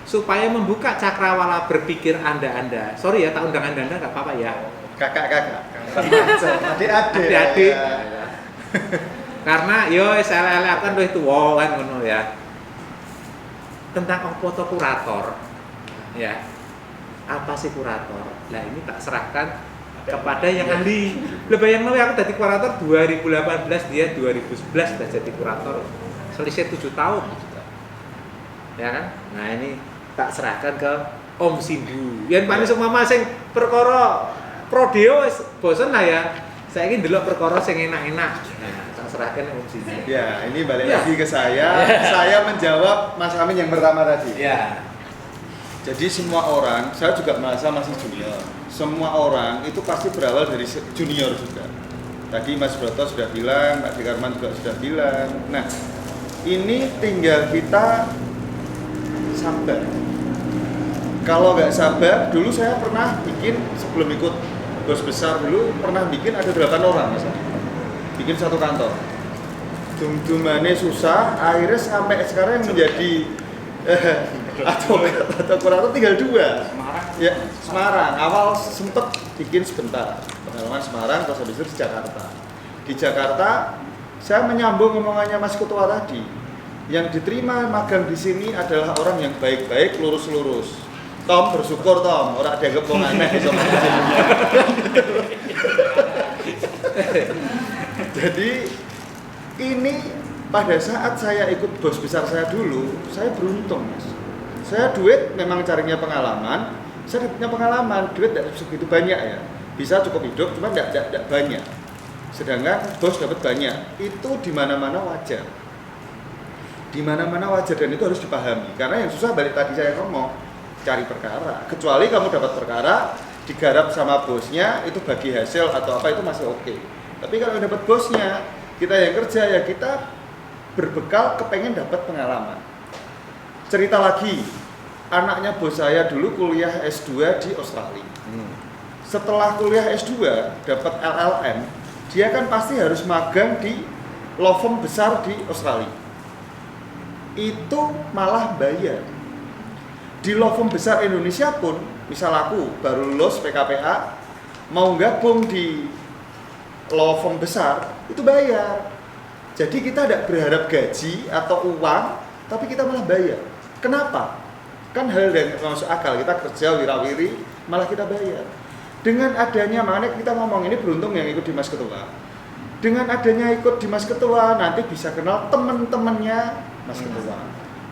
supaya membuka cakrawala berpikir anda, sorry ya tak undang anda nggak apa-apa ya. Kakak. Adik-adik. Ya. Karena yo SLL kan itu wow kan ngono ya. Tentang apa to kurator. Ya. Apa sih kurator? Nah, ini tak serahkan kepada yang ahli. Lebih yang aku jadi kurator 2018, dia 2011 sudah jadi kurator. Selisih 7 tahun. Ya kan? Nah, ini tak serahkan ke Om Sindu. Yang paling semua sing perkara prodeo bosen lah ya. Saya ingin delok perkara sing enak-enak. Nah, tak serahkan Om Sindu. Ya, ini balik lagi ke saya. Saya menjawab Mas Amin yang pertama tadi. Ya. Jadi semua orang, saya juga merasa masih junior. Semua orang itu pasti berawal dari junior juga. Tadi Mas Broto sudah bilang, Pak Dekarman juga sudah bilang. Nah, ini tinggal kita sabar. Kalau nggak sabar, dulu saya pernah bikin sebelum ikut bos besar dulu pernah bikin ada 8 orang misalnya. Bikin satu kantor. Dum-dumannya susah, akhirnya sampai sekarang yang menjadi atau kurator tinggal 2. Semarang. Ya, Semarang. Awal sempet bikin sebentar. Pengalaman Semarang, terus habis itu di Jakarta. Di Jakarta, saya menyambung omongannya Mas Ketua tadi. Yang diterima magang di sini adalah orang yang baik-baik, lurus-lurus. Tom bersyukur Tom, orang dianggap wong aneh sama di sini. Jadi ini pada saat saya ikut bos besar saya dulu, saya beruntung Mas. Saya duit memang carinya pengalaman, saya punya pengalaman, duit tidak segitu banyak ya. Bisa cukup hidup, cuma tidak banyak. Sedangkan bos dapat banyak, itu di mana-mana wajar. Di mana-mana wajar dan itu harus dipahami. Karena yang susah balik tadi saya ngomong, cari perkara. Kecuali kamu dapat perkara, digarap sama bosnya, itu bagi hasil atau apa itu masih oke. Tapi kalau dapat bosnya, kita yang kerja ya kita berbekal kepengen dapat pengalaman. Cerita lagi, anaknya bos saya dulu kuliah S2 di Australia. Setelah kuliah S2 dapat LLM, dia kan pasti harus magang di law firm besar di Australia. Itu malah bayar. Di law firm besar Indonesia pun, misal aku baru lulus PKPA, mau gabung di law firm besar, itu bayar. Jadi kita tidak berharap gaji atau uang, tapi kita malah bayar. Kenapa? Kan hal yang masuk akal, kita kerja wirawiri, malah kita bayar. Dengan adanya, makanya kita ngomong ini beruntung yang ikut di Mas Ketua. Dengan adanya ikut di Mas Ketua, nanti bisa kenal teman-temannya Mas Ketua.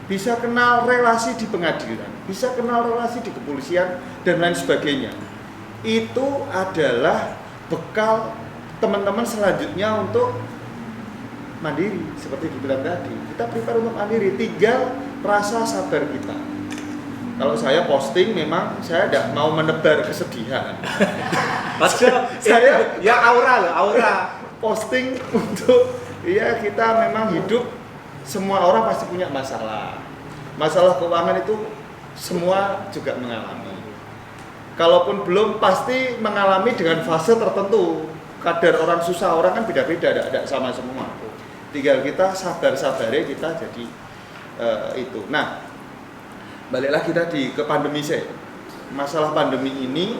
Bisa kenal relasi di pengadilan, bisa kenal relasi di kepolisian, dan lain sebagainya. Itu adalah bekal teman-teman selanjutnya untuk mandiri, seperti dibilang tadi. Kita prepare untuk mandiri, tinggal rasa sabar kita. Kalau saya posting memang saya tidak mau menebar kesedihan. Saya ya aura posting untuk ya kita memang hidup, semua orang pasti punya masalah. Masalah keuangan itu semua juga mengalami. Kalaupun belum pasti mengalami dengan fase tertentu. Kadar orang susah, orang kan beda-beda, tidak sama semua. Tinggal kita sabar-sabarnya kita jadi itu. Nah, balik lagi tadi ke pandemi saya. Masalah pandemi ini,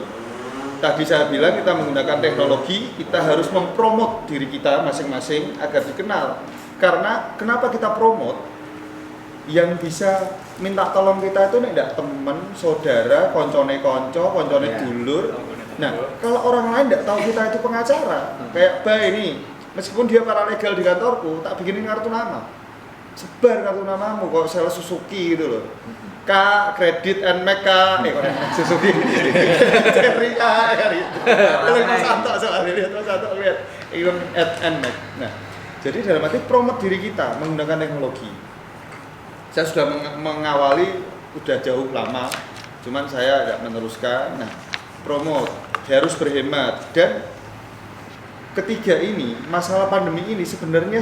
tadi saya bilang kita menggunakan teknologi, kita harus mempromot diri kita masing-masing agar dikenal. Karena kenapa kita promote? Yang bisa minta tolong kita itu tidak teman, saudara, koncone dulur. Nah, kalau orang lain tidak tahu kita itu pengacara, kayak Mbak ini, meskipun dia paralegal di kantorku, tak bikinin kartu nama. Sebar kartu namamu, kok sales Suzuki gitu loh. K, Credit and Mac, Suzuki. Cherry K, gitu. Mas Anto soalnya, Mas Anto lihat, even and Mac. Nah, jadi dalam arti promote diri kita menggunakan teknologi. Saya sudah mengawali, udah jauh lama, cuman saya tidak meneruskan. Nah, promote, harus berhemat dan ketiga ini, masalah pandemi ini sebenarnya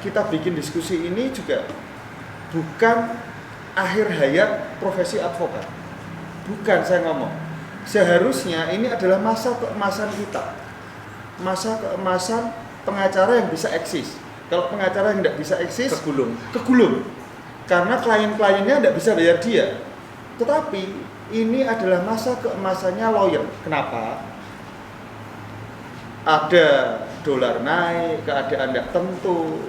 kita bikin diskusi ini juga bukan akhir hayat profesi advokat. Bukan saya ngomong. Seharusnya ini adalah masa keemasan kita. Masa keemasan pengacara yang bisa eksis. Kalau pengacara yang tidak bisa eksis, kegulung. Karena klien-kliennya tidak bisa bayar dia. Tetapi ini adalah masa keemasannya lawyer. Kenapa? Ada dolar naik, keadaan tidak tentu,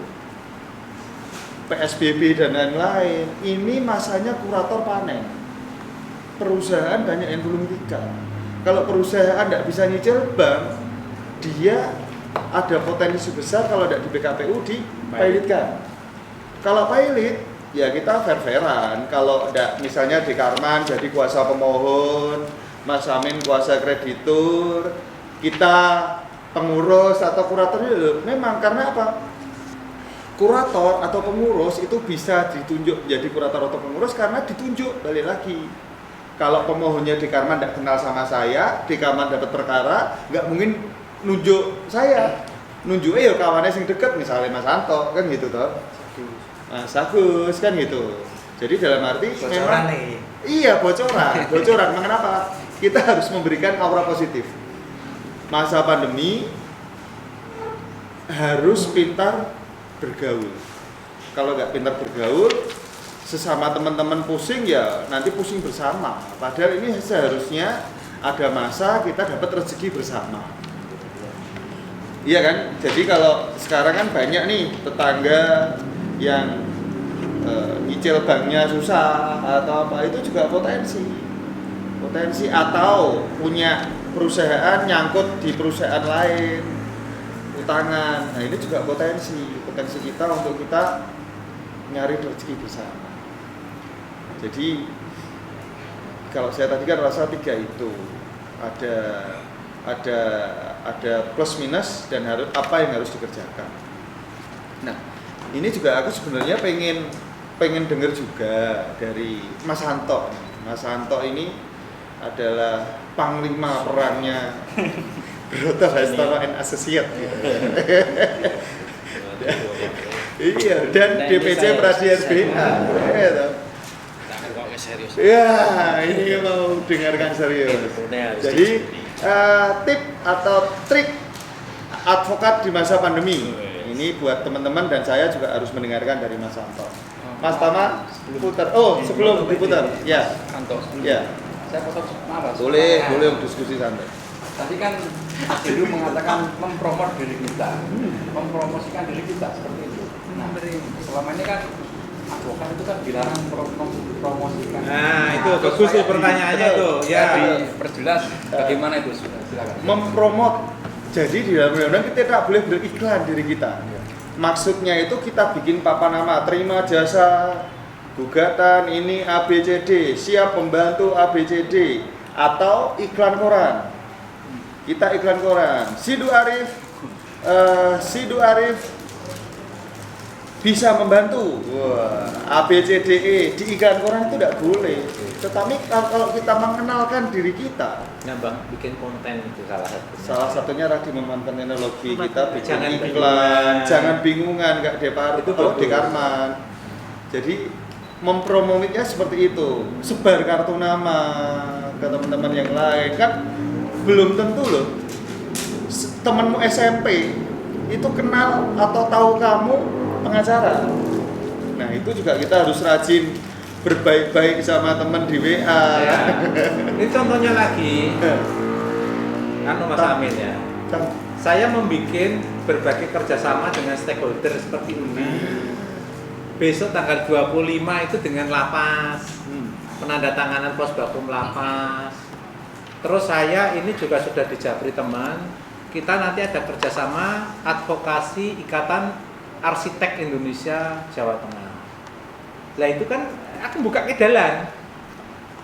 PSBB dan lain-lain. Ini masanya kurator panen. Perusahaan banyak yang belum nikah. Kalau perusahaan tidak bisa nyicil bank, dia ada potensi besar kalau tidak di BKPU dipilotkan. Kalau pilot, ya kita fair-fairan. Kalau tidak, misalnya di Karman jadi kuasa pemohon, Mas Amin kuasa kreditur, kita pengurus atau kurator, memang karena apa? Kurator atau pengurus itu bisa ditunjuk jadi kurator atau pengurus karena ditunjuk, balik lagi. Kalau pemohonnya di Karman tidak kenal sama saya, di Karman dapat perkara, nggak mungkin nunjuk saya. Nunjuknya ya kawannya yang deket, misalnya Mas Anto, kan gitu toh. Mas Agus, kan gitu. Jadi dalam arti Bocoran memang, nih. iya bocoran. Mengapa? Kita harus memberikan aura positif. Masa pandemi harus pintar bergaul. Kalau nggak pintar bergaul, sesama teman-teman pusing ya nanti pusing bersama. Padahal ini seharusnya ada masa kita dapat rezeki bersama. Iya kan? Jadi kalau sekarang kan banyak nih tetangga yang nyicil banknya susah atau apa, itu juga potensi atau punya perusahaan nyangkut di perusahaan lain, utangan. Nah ini juga potensi kita untuk kita nyari rezeki bersama. Jadi kalau saya tadi kan rasa 3 itu ada plus minus dan apa yang harus dikerjakan. Nah ini juga aku sebenarnya pengen dengar juga dari Mas Hanto. Mas Hanto ini adalah panglima perangnya Broto Hastono and Associate gitu. Iya, dan DPC Pradi RBA. Serius. Ya, ini mau dengarkan serius. Jadi tip atau trik advokat di masa pandemi. Ini buat teman-teman dan saya juga harus mendengarkan dari Mas Anto. Mas Tama, putar. Oh, sebelum diputar. Ya. Anto. Ya. Saya potong apa? Boleh diskusi santai. Tadi kan Dulu mengatakan mempromot diri kita, mempromosikan diri kita seperti itu. Nah, selama ini kan advokat itu kan dilarang promosikan. Nah, itu bagus tuh pertanyaannya tuh. Ya, diperjelas bagaimana itu, silakan. Mempromot. Jadi di dalam undang-undang kita tidak boleh beriklan diri kita. Maksudnya itu kita bikin papan nama, terima jasa gugatan ini ABCD, siap membantu ABCD, atau iklan koran. Kita iklan koran. Sidu Arif bisa membantu. Wah, ABCDE di iklan koran itu tidak boleh. Tetapi kalau kita mengenalkan diri kita, Bang, bikin konten itu salah satu. Salah satunya tadi memanfaatkan teknologi kita bikin Jangan iklan, bingungan. jangan bingungan nggak depar Itu kalau di bagus. Karman. Jadi mempromosinya seperti itu, sebar kartu nama ke teman-teman yang lain kan belum tentu loh. Temanmu SMP itu kenal atau tahu kamu pengacara. Nah itu juga kita harus rajin berbaik-baik sama teman di WA. Ya. Ini contohnya lagi, Mas Amin ya. Saya membuat berbagai kerjasama dengan stakeholder seperti ini. Besok tanggal 25 itu dengan Lapas, penandatanganan pos bakum Lapas. Terus saya ini juga sudah dijabri teman. Kita nanti ada kerjasama advokasi Ikatan Arsitek Indonesia Jawa Tengah. Lah itu kan aku buka ke jalan.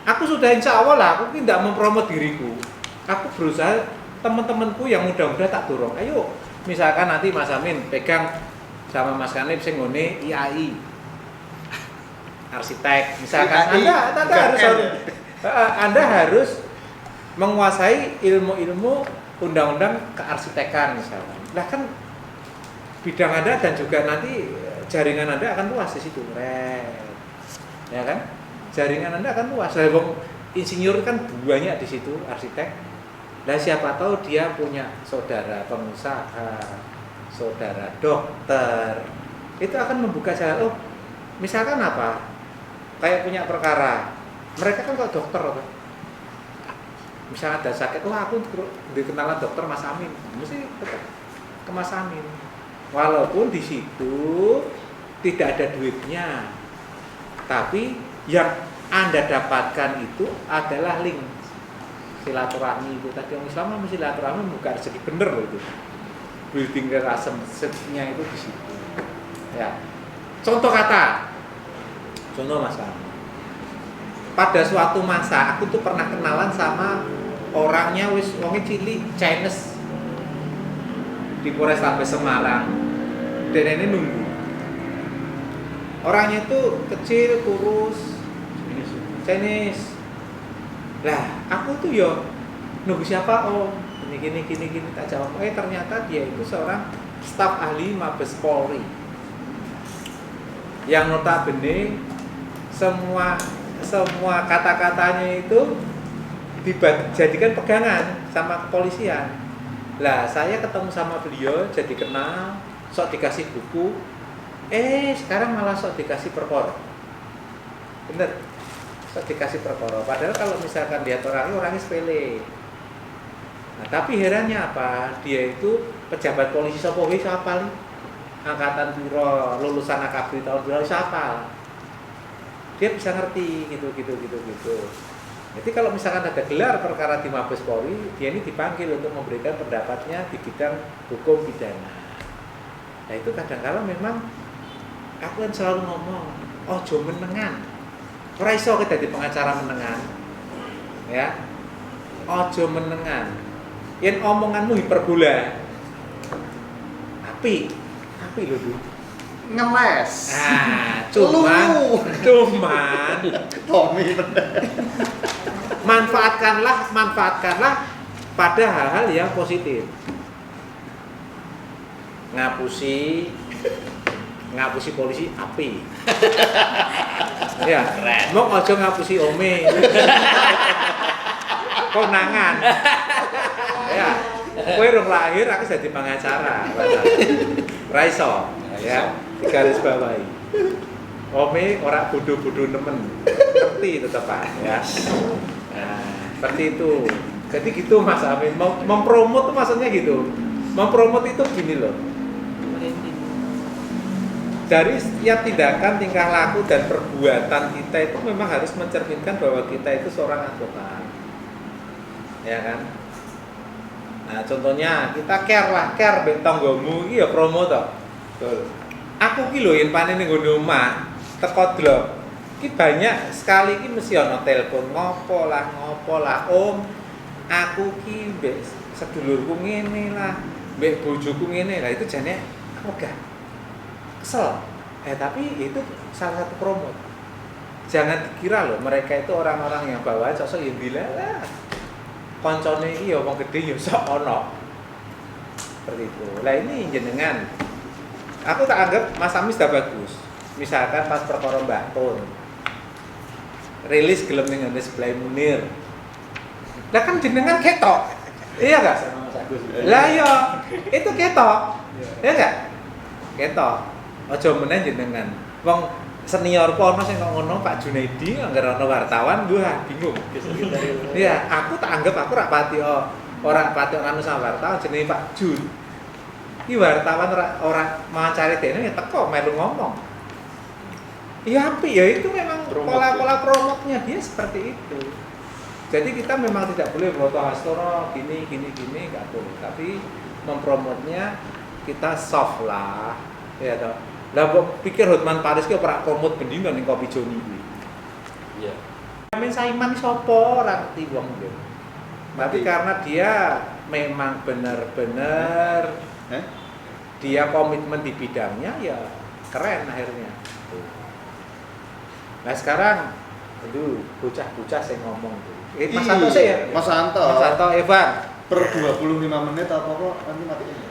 Aku sudah insya Allah lah, aku tidak mempromot diriku. Aku berusaha teman-temanku yang muda-muda tak dorong. Ayo, misalkan nanti Mas Amin pegang sama Mas Kanib sing ngene IAI arsitek. Misalkan Anda harus menguasai ilmu-ilmu undang-undang kearsitekan misalkan. Lah kan bidang Anda dan juga nanti jaringan Anda akan luas di situ. Ya kan? Jaringan Anda akan luas. Lah insinyur kan banyak di situ, arsitek. Lah siapa tahu dia punya saudara pengusaha, saudara dokter. Itu akan membuka jalan. Oh, misalkan apa? Kayak punya perkara. Mereka kan kok dokter apa? Misalnya ada sakit, wah aku dikenalan dokter Mas Amin, mesti tetap ke Mas Amin. Walaupun di situ tidak ada duitnya, tapi yang Anda dapatkan itu adalah link silaturahmi itu. Tadi orang Islam mesti silaturahmi bukan rezeki bener loh itu. Building relationship-nya itu di situ. Ya. Contoh Mas Amin. Pada suatu masa aku tuh pernah kenalan sama orangnya wis wonge cilik Chinese di Polrestabes Semarang. Dan ini nunggu. Orangnya itu kecil, kurus, Chinese. Lah, aku tuh yo nunggu siapa om? Gini tak jawab. Ternyata dia itu seorang staf ahli Mabes Polri. Yang notabene semua kata-katanya itu dijadikan pegangan sama kepolisian. Lah saya ketemu sama beliau jadi kenal, sok dikasih buku. Sekarang malah sok dikasih perkara. Bener, sok dikasih perkara. Padahal kalau misalkan lihat orangnya sepele. Nah, tapi herannya apa? Dia itu pejabat polisi siapa nih? Angkatan piro, lulusan AKABRI tahun berapa siapa? Dia bisa ngerti gitu. Jadi kalau misalkan ada gelar perkara di Mabes Polri, dia ini dipanggil untuk memberikan pendapatnya di bidang hukum pidana. Nah itu kadang-kadang memang aku kan selalu ngomong, ojo menengan. Ora iso kita di pengacara menengan. Ya. Ojo menengan. Yen omonganmu hiperbola. Api lho, Bu. Ngeles. Cuman Tommy manfaatkanlah pada hal-hal yang positif. Ngapusi polisi api. Ya, mau ojo ngapusi ome. Konangan. Ya, kowe rong lahir aku jadi pengacara. Ra iso, ya. Garis bawahi. Ome ora bodoh-bodoh nemen. Ngerti tetepan ya. Nah, seperti itu. Jadi gitu Mas Amin, mempromot tuh maksudnya gitu. Mempromot itu gini loh. Dari setiap tindakan, tingkah laku dan perbuatan kita itu memang harus mencerminkan bahwa kita itu seorang advokat. Ya kan? Nah, contohnya kita care mbek tanggamu iki ya promo to. Betul. Aku ki lho yen panen ning nggon omah, teko drop. Ki banyak sekali ki mesti ana telepon ngopo lah Om. Aku ki mbek sedulurku ngene lah, mbek bojoku ngene lah, itu jane aku gak kesel. Tapi itu salah satu promote. Jangan dikira loh mereka itu orang-orang yang bawaan sosok yang dilalah. Koncone iki ya wong gedhe ya sok ana. Seperti itu. Lah ini jenengan. Aku tak anggap Mas Amis sudah bagus. Misalkan pas perkara Mbak Tun. Rilis gelem ning ngene sebelah Munir. Lah kan jenengan ketok. Iya enggak? Lah iya, itu ketok. Iya enggak? Ketok. Aja meneh jenengan. Wong senior ku ono sing ngono Pak Junaidi anggere ono wartawan gua bingung. Iya, aku tak anggap aku ora pati anu sama wartawan jenenge Pak Jun. Iki wartawan ora mancari dene ya teko melu ngomong. Iya api ya itu memang pola promotnya dia seperti itu. Jadi kita memang tidak boleh foto hastoro gini enggak boleh. Tapi mempromotnya kita soft lah. Ya toh. Lah kok pikir Hotman Paris ki ora promot bendino ning Kopi Joni kuwi. Iya. Amin Saiman sapa ora ngerti wong iki. Tapi karena dia memang benar-benar dia komitmen di bidangnya ya keren akhirnya. Nah sekarang bocah-bocah saya ngomong tuh. Mas Santo sih ya? Mas Santo, Evan per 25 menit apa kok nanti matiin ya?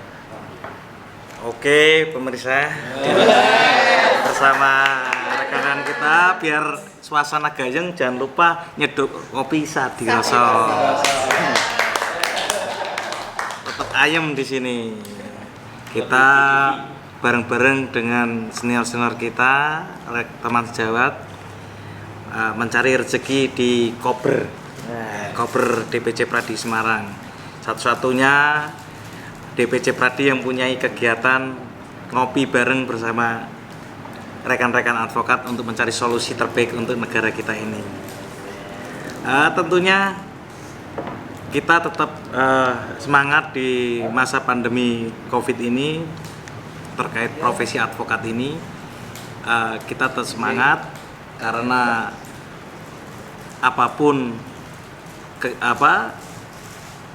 Oke, pemirsa. Bersama rekan kita biar suasana gayeng jangan lupa nyeduk kopi Sadiroso. Tetap ayem di sini. Kita bareng-bareng dengan senior-senior kita, teman sejawat, mencari rezeki di Kober. Kober DPC Pradi Semarang. Satu-satunya DPC Pradi yang mempunyai kegiatan ngopi bareng bersama rekan-rekan advokat untuk mencari solusi terbaik untuk negara kita ini. Tentunya kita tetap semangat di masa pandemi COVID ini terkait profesi advokat ini. Kita tetap semangat karena apapun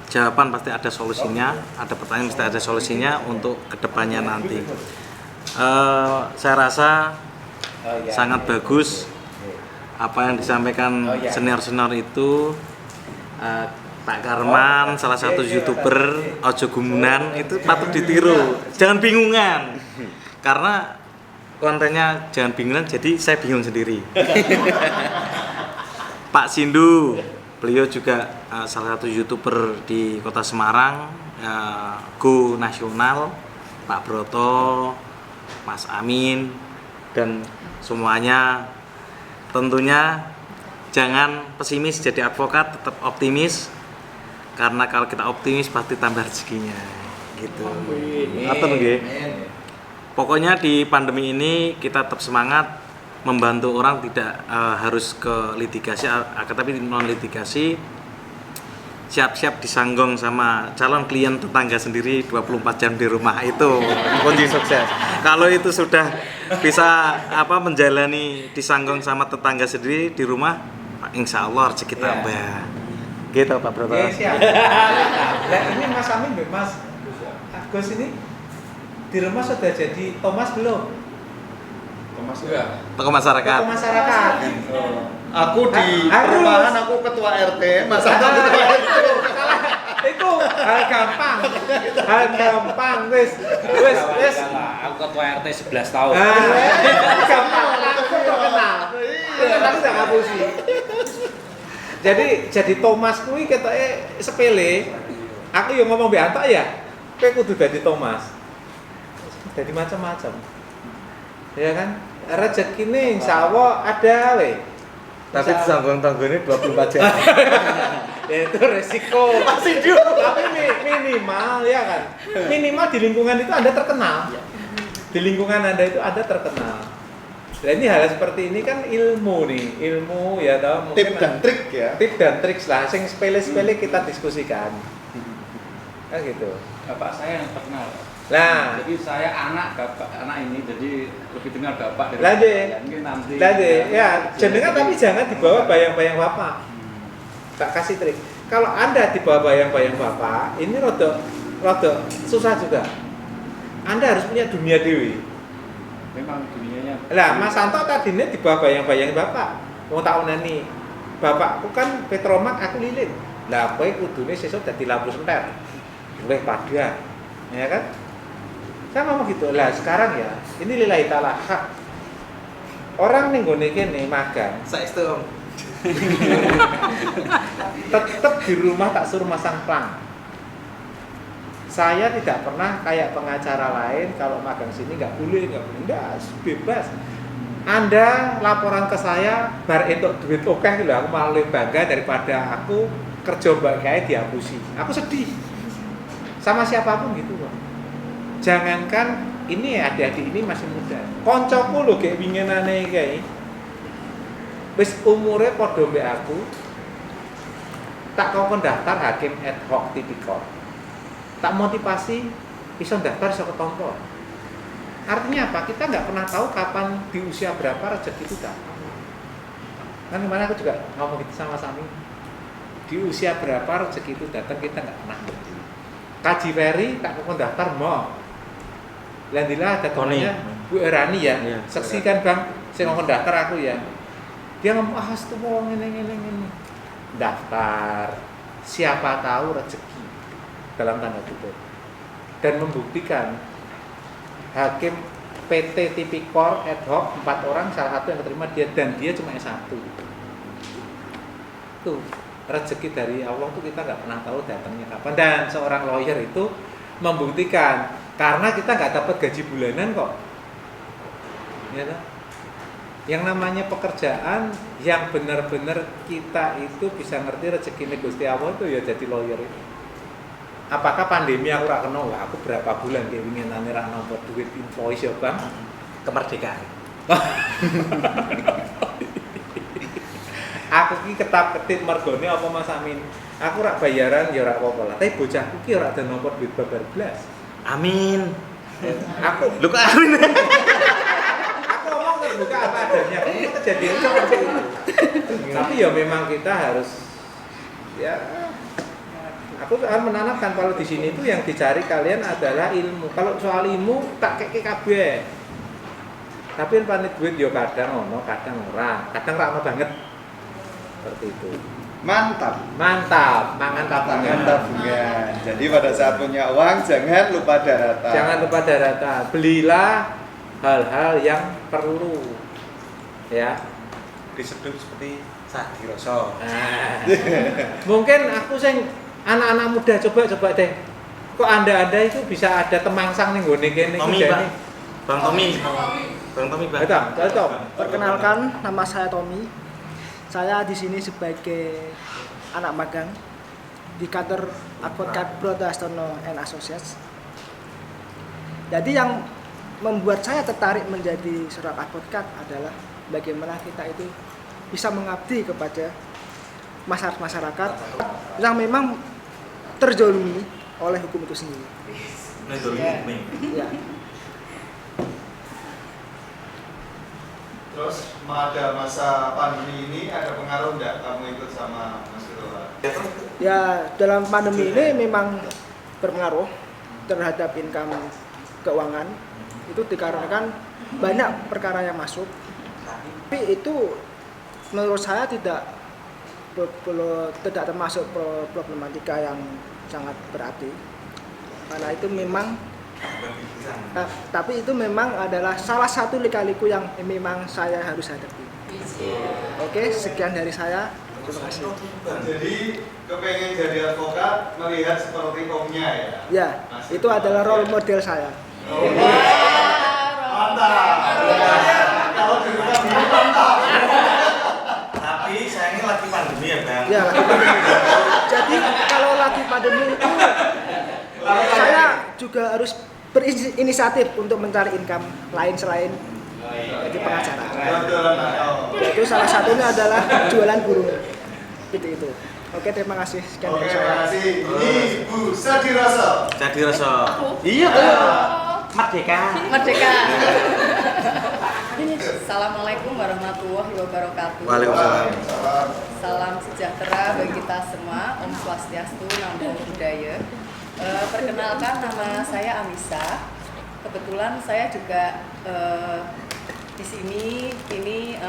jawaban pasti ada solusinya, ada pertanyaan pasti ada solusinya untuk kedepannya nanti. Saya rasa sangat bagus apa yang disampaikan senior-senior itu. Pak Karman, salah satu YouTuber Ojo Gumunan, itu patut ditiru. Jangan bingungan, karena kontennya jangan bingungan, jadi saya bingung sendiri. Pak Sindu, beliau juga salah satu YouTuber di Kota Semarang, Go Nasional, Pak Broto, Mas Amin, dan semuanya. Tentunya jangan pesimis jadi advokat, tetap optimis, karena kalau kita optimis pasti tambah rezekinya, gitu. Atau nggih? Pokoknya di pandemi ini kita tetap semangat membantu orang, tidak harus ke litigasi, tapi non litigasi. Siap-siap disanggong sama calon klien tetangga sendiri 24 jam di rumah, itu kunci sukses. Kalau itu sudah bisa menjalani disanggong sama tetangga sendiri di rumah, insya Allah rezeki tambah. Gitu Pak Broto. Siap. Nah, ini Mas Amin, Mas Agus ini di rumah sudah jadi Thomas belum? Thomas enggak? Tokoh masyarakat. Tokoh masyarakat. Aku di Harus. perumahan aku ketua RT, Mas Anto ketua RT. Itu hal gampang, wis. Aku ketua RT 11 tahun. Gampang, aku terkenal. Terkenal sudah ngapusi. Jadi Thomas kuwi ketoke sepele. Aku yang ngomong mbek Anto ya, kowe kudu dadi Thomas. Dadi macam-macam. Ya kan? Rezekine insyaallah ada we. Tapi disanggung-tanggungnya 24 jam. Ya itu resiko. Masih dulu. Tapi minimal ya kan. Minimal di lingkungan itu Anda terkenal. Di lingkungan Anda itu Anda terkenal. Nah, ini hal seperti ini kan ilmu nih, ilmu ya tahu mungkin Tip dan trik ya. Tip dan trik lah, sing sepele-sepele kita diskusikan. Kan gitu. Bapak saya yang terkenal. Nah, Jadi saya anak ini, jadi lebih dengar bapak dari Lade. saya. Mungkin nanti. ya jenengan tapi jangan dibawa bayang-bayang bapak. Tak kasih trik. Kalau Anda dibawa bayang-bayang bapak, ini rada susah juga. Anda harus punya dunia dewi. Memang dunianya. Lah, Mas Santo tadinya dibawa bayang-bayang bapak. Mau tak onani. Bapakku kan Petromak, aku lilin. Lah, kowe kudune sesuk dadi lampu senter. Luwih padha. Ya kan? Saya ngomong gitu. Lah, sekarang ya, ini lillahi ta'ala hak. Orang ning gone kene magang. Saestu Om. Tetep di rumah tak suruh masang plang. Saya tidak pernah kayak pengacara lain kalau magang sini nggak boleh, bebas. Anda laporan ke saya, bar entuk duit oke gitu, aku malah lebih bangga daripada aku kerja mbak kayak dihapusi. Aku sedih sama siapapun gitu loh. Jangankan ini adik-adik ini masih muda. Koncoku lho kayak winginane kayak wis umure padha mbek aku. Tak kongkon daftar hakim ad hoc tipikor. Tak motivasi bisa daftar bisa ketompo. Artinya apa? Kita nggak pernah tahu kapan di usia berapa rezeki itu datang. Kan kemarin aku juga ngomong gitu sama Sami. Di usia berapa rezeki itu datang kita nggak pernah ngerti. Kaji Ferry tak mau daftar mau. Landilah ada temannya Bu Erani ya. Saksikan Bang, saya ngomong daftar aku ya. Dia ngomong tuh mau ini. Daftar. Siapa tahu rezeki dalam tanda kutip. Dan membuktikan hakim PT Tipikor ad hoc 4 orang, salah satu yang keterima dia, dan dia cuma S1. Tuh rezeki dari Allah tuh kita nggak pernah tahu datangnya kapan, dan seorang lawyer itu membuktikan karena kita nggak dapat gaji bulanan kok, ya kan? Yang namanya pekerjaan yang benar-benar kita itu bisa ngerti rezeki Gusti Allah itu ya jadi lawyer itu. Apakah pandemi aku ora kena, wah aku berapa bulan kayak winginane ra nampa duit invoice ya Bang. Kemerdekaan. Aku ki ketap-ketip mergone apa Mas Amin. Aku rak bayaran ya ora apa-apa lah. Tapi bocahku ki ora ada nomor duit babar blas. Amin. Aku Lu kok amin? aku ngomong terbuka apa adanya. Ini kejadian seperti itu. Tapi ya memang kita harus ya aku akan menanamkan kalau di sini itu yang dicari kalian adalah ilmu. Kalau soal ilmu tak keke kabeh. Tapi yang panit duit yo kadang ono, kadang ora. Kadang ra ono banget. Seperti itu. Mantap. Mantap, mangan tabungan. Tangan tabungan. Jadi pada saat punya uang jangan lupa daratan. Jangan lupa daratan. Belilah hal-hal yang perlu. Ya. Diseduh seperti Sadiroso. Nah, mungkin aku sing anak-anak muda coba deh. Kok Anda itu bisa ada temangsang ning gone kene Tommy, iki Pak. jane. Bang Tommy. Bang Tommy, Pak. Betul. Perkenalkan, nama saya Tommy. Saya di sini sebagai anak magang di kantor Advokat Broto Astono and Associates. Jadi yang membuat saya tertarik menjadi seorang advokat adalah bagaimana kita itu bisa mengabdi kepada masyarakat yang memang terzolimi oleh hukum itu sendiri. Ya. Terus pada masa pandemi ini ada pengaruh nggak kamu ikut sama Mas Ketua? Ya, dalam pandemi ini memang berpengaruh terhadap income keuangan. Itu dikarenakan banyak perkara yang masuk. Tapi itu menurut saya tidak termasuk problematika yang sangat berarti. Karena itu memang tapi itu memang adalah salah satu lika-liku yang memang saya harus hadapi. Oke, sekian dari saya. Terima kasih. Jadi kepengen jadi advokat melihat seperti omnya ya? Ya, itu adalah role model saya. Mantap. Kalau di rumah ini mantap. Tapi sayangnya lagi pandemi ya, Bang. Ya, lagi pandemi. Jadi kalau lagi pandemi itu saya juga harus berinisiatif untuk mencari income lain selain jadi pengacara. Yaitu salah satunya adalah jualan burung. Gitu itu. Oke, terima kasih. Sekian dari Oke, saya. terima kasih. Ini Bu Sadiroso. Sadiroso. Iya, Merdeka. Merdeka. Assalamualaikum warahmatullahi wabarakatuh. Waalaikumsalam. Salam sejahtera bagi kita semua. Om Swastiastu, Namo Buddhaya. Perkenalkan, nama saya Amisa. Kebetulan saya juga di sini ini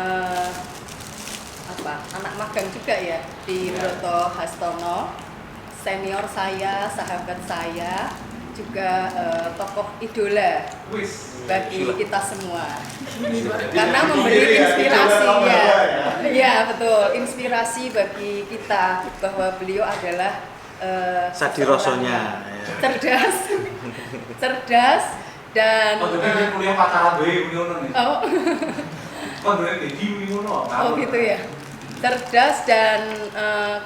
anak magang juga ya di Broto Hastono. Senior saya, sahabat saya, juga tokoh idola bagi kita semua. Karena memberi inspirasinya. Iya, betul. Inspirasi bagi kita bahwa beliau adalah Sadirosonya. cerdas dan oh gitu ya, cerdas dan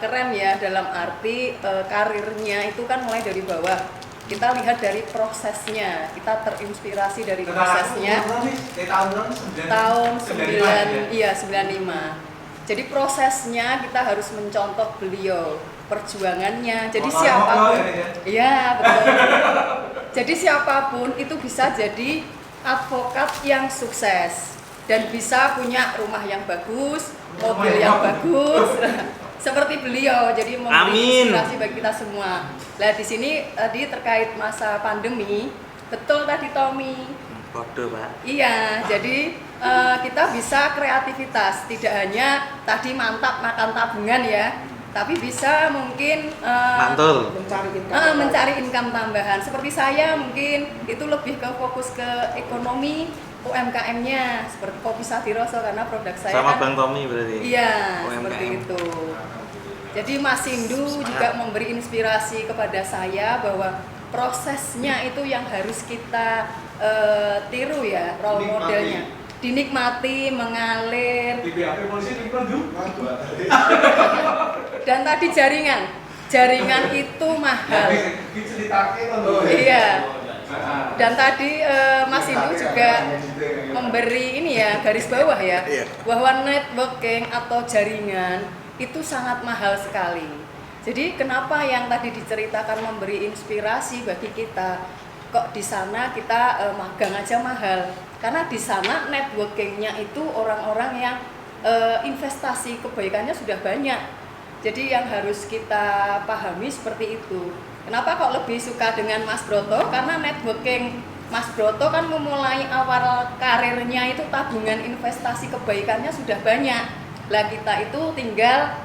keren ya, dalam arti karirnya itu kan mulai dari bawah. Kita lihat dari prosesnya, kita terinspirasi dari prosesnya. Tahun 95. Jadi prosesnya kita harus mencontoh beliau, perjuangannya. Jadi siapapun, iya betul. Jadi siapapun itu bisa jadi advokat yang sukses dan bisa punya rumah yang bagus, mobil yang bagus, seperti beliau. Jadi memberi inspirasi bagi kita semua. Nah di sini tadi terkait masa pandemi, betul tadi Tommy. Bodoh, Pak. Iya, jadi kita bisa kreativitas, tidak hanya tadi mantap makan tabungan ya, tapi bisa mungkin mantul. mencari income tambahan. Seperti saya mungkin itu lebih ke fokus ke ekonomi UMKM-nya seperti Kopi Sadiroso karena produk saya Sama kan Bang Tommy berarti. iya UMKM. seperti itu. Jadi Mas Sindu juga memberi inspirasi kepada saya bahwa prosesnya itu yang harus kita tiru ya, role modelnya. Dinikmati, mengalir. Dan tadi jaringan itu mahal. Iya. Dan tadi Mas Sindu juga memberi ini ya garis bawah ya, bahwa networking atau jaringan itu sangat mahal sekali. Jadi kenapa yang tadi diceritakan memberi inspirasi bagi kita, kok di sana kita magang aja mahal? Karena di sana networkingnya itu orang-orang yang investasi kebaikannya sudah banyak. Jadi yang harus kita pahami seperti itu. Kenapa kok lebih suka dengan Mas Broto? Karena networking Mas Broto kan memulai awal karirnya itu tabungan investasi kebaikannya sudah banyak. Lah kita itu tinggal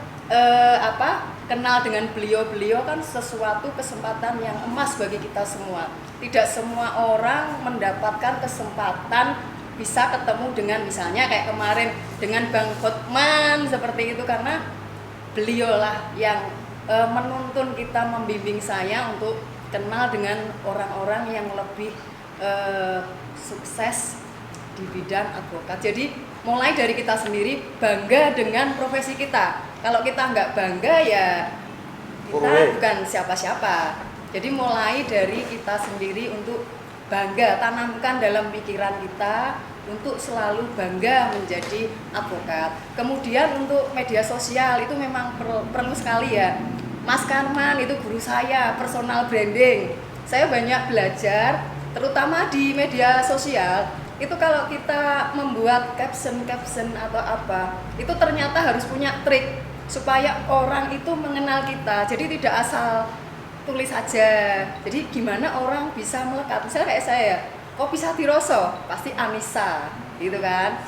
kenal dengan beliau-beliau kan sesuatu kesempatan yang emas bagi kita semua. Tidak semua orang mendapatkan kesempatan bisa ketemu dengan misalnya kayak kemarin dengan Bang Hotman seperti itu karena beliaulah yang menuntun kita, membimbing saya untuk kenal dengan orang-orang yang lebih sukses di bidang advokat. Jadi mulai dari kita sendiri bangga dengan profesi kita. Kalau kita nggak bangga ya kita bukan siapa-siapa. Jadi mulai dari kita sendiri untuk bangga, tanamkan dalam pikiran kita untuk selalu bangga menjadi advokat. Kemudian untuk media sosial itu memang perlu sekali ya. Mas Karman itu guru saya, personal branding. Saya banyak belajar, terutama di media sosial. Itu kalau kita membuat caption atau apa, itu ternyata harus punya trik supaya orang itu mengenal kita. Jadi tidak asal tulis saja. Jadi gimana orang bisa melekat? Misalnya kayak saya, Kopi Sadiroso, pasti Anissa, gitu kan?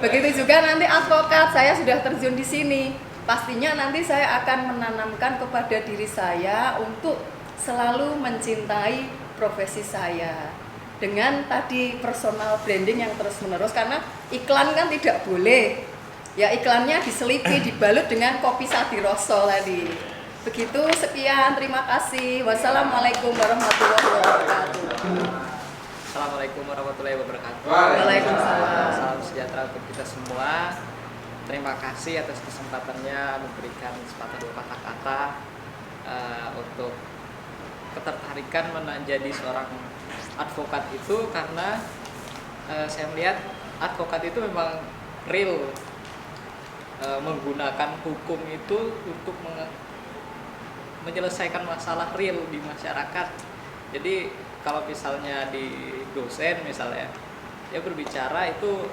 Begitu juga nanti advokat, saya sudah terjun di sini. Pastinya nanti saya akan menanamkan kepada diri saya untuk selalu mencintai profesi saya. Dengan tadi personal branding yang terus-menerus, karena iklan kan tidak boleh. Ya iklannya diselipi, dibalut dengan Kopi Sadiroso tadi. Begitu, sekian, terima kasih. Wassalamualaikum warahmatullahi wabarakatuh. Assalamualaikum warahmatullahi wabarakatuh. Waalaikumsalam. Salam sejahtera untuk kita semua. Terima kasih atas kesempatannya memberikan sepatah dua kata-kata untuk ketertarikan menjadi seorang advokat itu, karena saya melihat advokat itu memang real menggunakan hukum itu untuk menyelesaikan masalah real di masyarakat. Jadi kalau misalnya di dosen misalnya, dia berbicara itu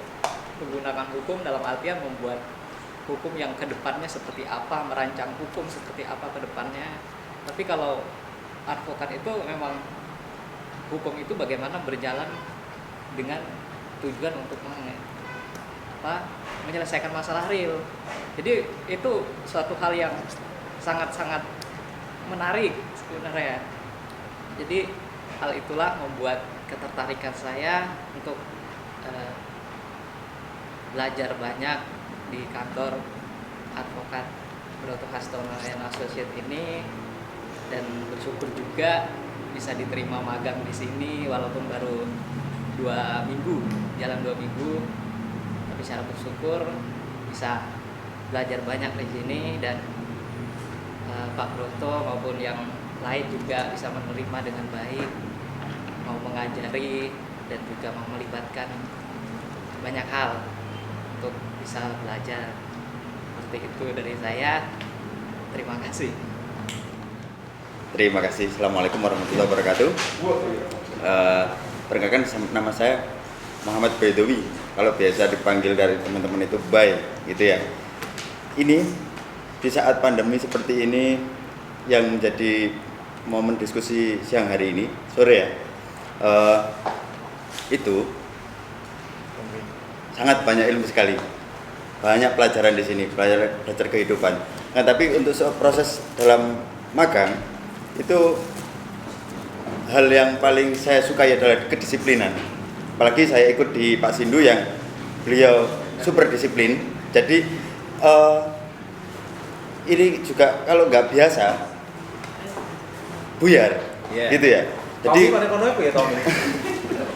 menggunakan hukum dalam artian membuat hukum yang kedepannya seperti apa, merancang hukum seperti apa kedepannya. Tapi kalau advokat itu memang hukum itu bagaimana berjalan dengan tujuan untuk menyelesaikan masalah real. Jadi itu suatu hal yang sangat-sangat menarik sebenarnya. Jadi hal itulah membuat ketertarikan saya untuk belajar banyak di kantor advokat Broto Hastono & Associates ini, dan bersyukur juga bisa diterima magang di sini walaupun baru 2 minggu, jalan 2 minggu, tapi secara bersyukur bisa belajar banyak di sini, dan Pak Broto maupun yang lain juga bisa menerima dengan baik, mau mengajari dan juga mau melibatkan banyak hal untuk bisa belajar. Seperti itu dari saya. Terima kasih. Terima kasih. Assalamualaikum warahmatullahi wabarakatuh. Perkenalkan, nama saya Muhammad Baidowi. Kalau biasa dipanggil dari teman-teman itu Bay, gitu ya. Ini di saat pandemi seperti ini yang menjadi momen diskusi siang hari ini, sore ya, itu sangat banyak ilmu sekali. banyak pelajaran di sini, belajar kehidupan. Nah, tapi untuk proses dalam magang itu hal yang paling saya sukai adalah kedisiplinan. Apalagi saya ikut di Pak Sindu yang beliau super disiplin. Jadi ini juga kalau nggak biasa buyar, gitu ya. Jadi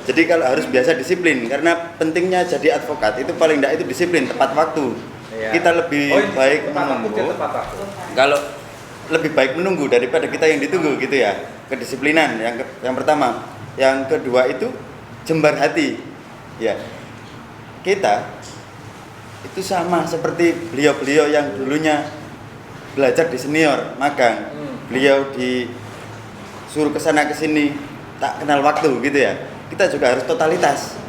jadi kalau harus biasa disiplin, karena pentingnya jadi advokat itu paling tidak itu disiplin, tepat waktu. Kita lebih baik menunggu. Kalau lebih baik menunggu daripada kita yang ditunggu, gitu ya. Kedisiplinan yang pertama. Yang kedua itu jembar hati. Ya. Kita itu sama seperti beliau-beliau yang dulunya belajar di senior magang. Beliau disuruh kesana kesini, tak kenal waktu, gitu ya. Kita juga harus totalitas,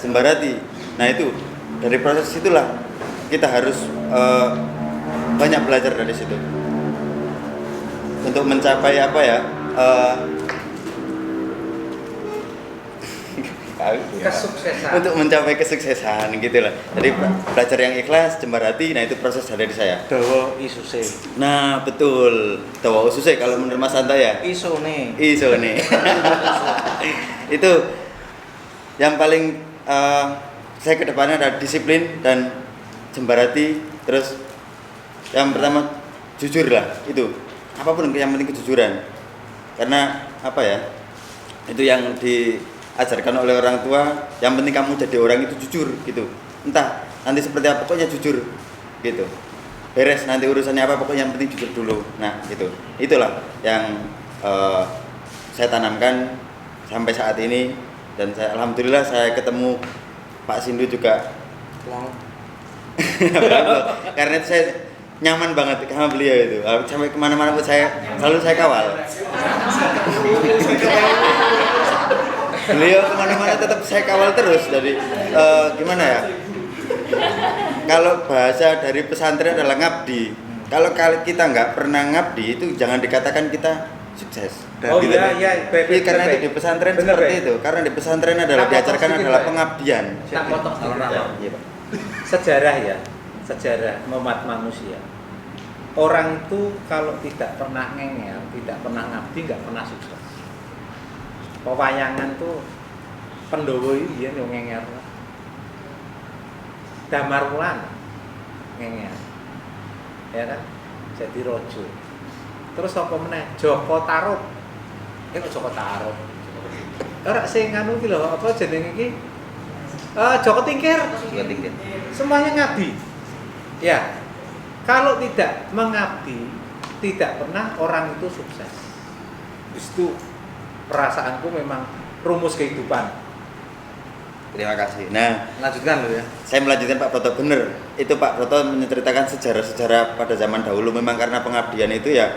jembar hati. Nah itu dari proses itulah kita harus banyak belajar dari situ untuk mencapai apa ya, kesuksesan. Untuk mencapai kesuksesan gitu lah. Jadi belajar yang ikhlas, jembar hati. Nah itu proses dari saya. Dawa isuse. Nah betul, dawa ususe kalau menurut Mas Santa ya. Isone. Itu yang paling saya kedepannya adalah disiplin dan jembar hati. Terus yang pertama jujur lah, itu apapun yang penting kejujuran. Karena apa ya, itu yang diajarkan oleh orang tua. Yang penting kamu jadi orang itu jujur gitu. Entah nanti seperti apa, pokoknya jujur gitu. Beres nanti urusannya apa, pokoknya yang penting jujur dulu. Nah itulah yang saya tanamkan sampai saat ini. Dan alhamdulillah saya ketemu Pak Sindu juga. Karena itu saya nyaman banget sama beliau itu. Sampai kemana-mana pun selalu saya kawal. Beliau kemana-mana tetap saya kawal terus. Jadi gimana ya? Kalau bahasa dari pesantren adalah ngabdi. Kalau kita nggak pernah ngabdi itu jangan dikatakan kita sukses. Gitu. Baik. Karena itu di pesantren bener, seperti itu. Karena di pesantren adalah diajarkan adalah pengabdian. Tak potong sedikit. Sejarah umat manusia. Orang itu kalau tidak pernah ngengel, tidak pernah ngabdi, nggak pernah sukses. Pewayangan tuh Pendowo iya yang ngengel. Damar Wulan ngengel. Ya kan? Jadi rojo. Terus apa meneh? Joko Tarub. Joko Tarub. Ora sing anu iki lho, apa jenenge iki? Joko Tingkir. Semuanya ngabdi. Ya. Kalau tidak mengabdi, tidak pernah orang itu sukses. Itu perasaanku memang rumus kehidupan. Terima kasih. Nah, Lanjutkan lo ya. saya melanjutkan Pak Broto, bener. Itu Pak Broto menceritakan sejarah-sejarah pada zaman dahulu. Memang karena pengabdian itu ya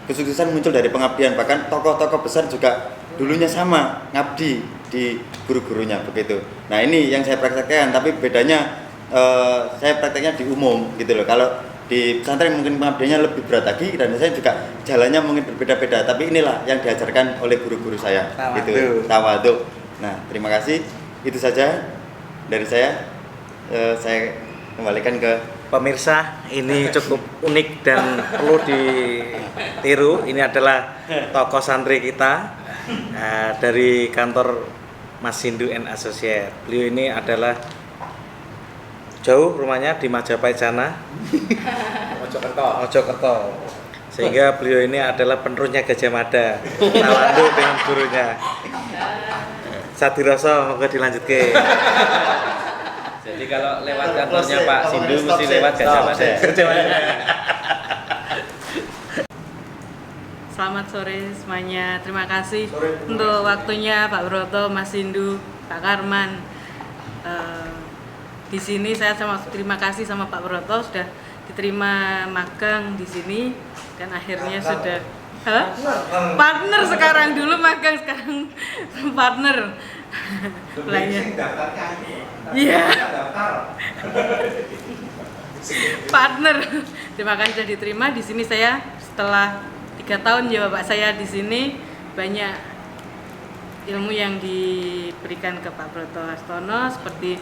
kesuksesan muncul dari pengabdian. Bahkan tokoh-tokoh besar juga dulunya sama ngabdi di guru-gurunya begitu. Nah ini yang saya praktekkan, tapi bedanya saya prakteknya di umum gitu loh. Kalau di pesantren mungkin pengabdiannya lebih berat lagi, dan saya juga jalannya mungkin berbeda-beda. Tapi inilah yang diajarkan oleh guru-guru saya. Gitu. Tawadhu. Nah terima kasih. Itu saja dari saya. Saya kembalikan ke Pemirsa, ini cukup unik dan perlu ditiru. Ini adalah tokoh santri kita dari kantor Mas Sindu and Associate. Beliau ini adalah jauh rumahnya di Majapahit sana, Mojokerto. Sehingga beliau ini adalah penerusnya Gajah Mada, Tawandu dengan gurunya. Sadiroso, moga dilanjutke. Jadi kalau lewat kantornya Pak Sindu mesti lewat Gajah Mada. Selamat sore semuanya. Terima kasih untuk waktunya Pak Broto, Mas Sindu, Pak Karman. Di sini saya terima kasih sama Pak Broto sudah diterima magang di sini dan akhirnya sudah partner sekarang, dulu magang sekarang partner. Iya. Partner. Terima kasih sudah diterima di sini. Saya setelah 3 tahun ya Bapak saya di sini, banyak ilmu yang diberikan ke Pak Broto Hartono, seperti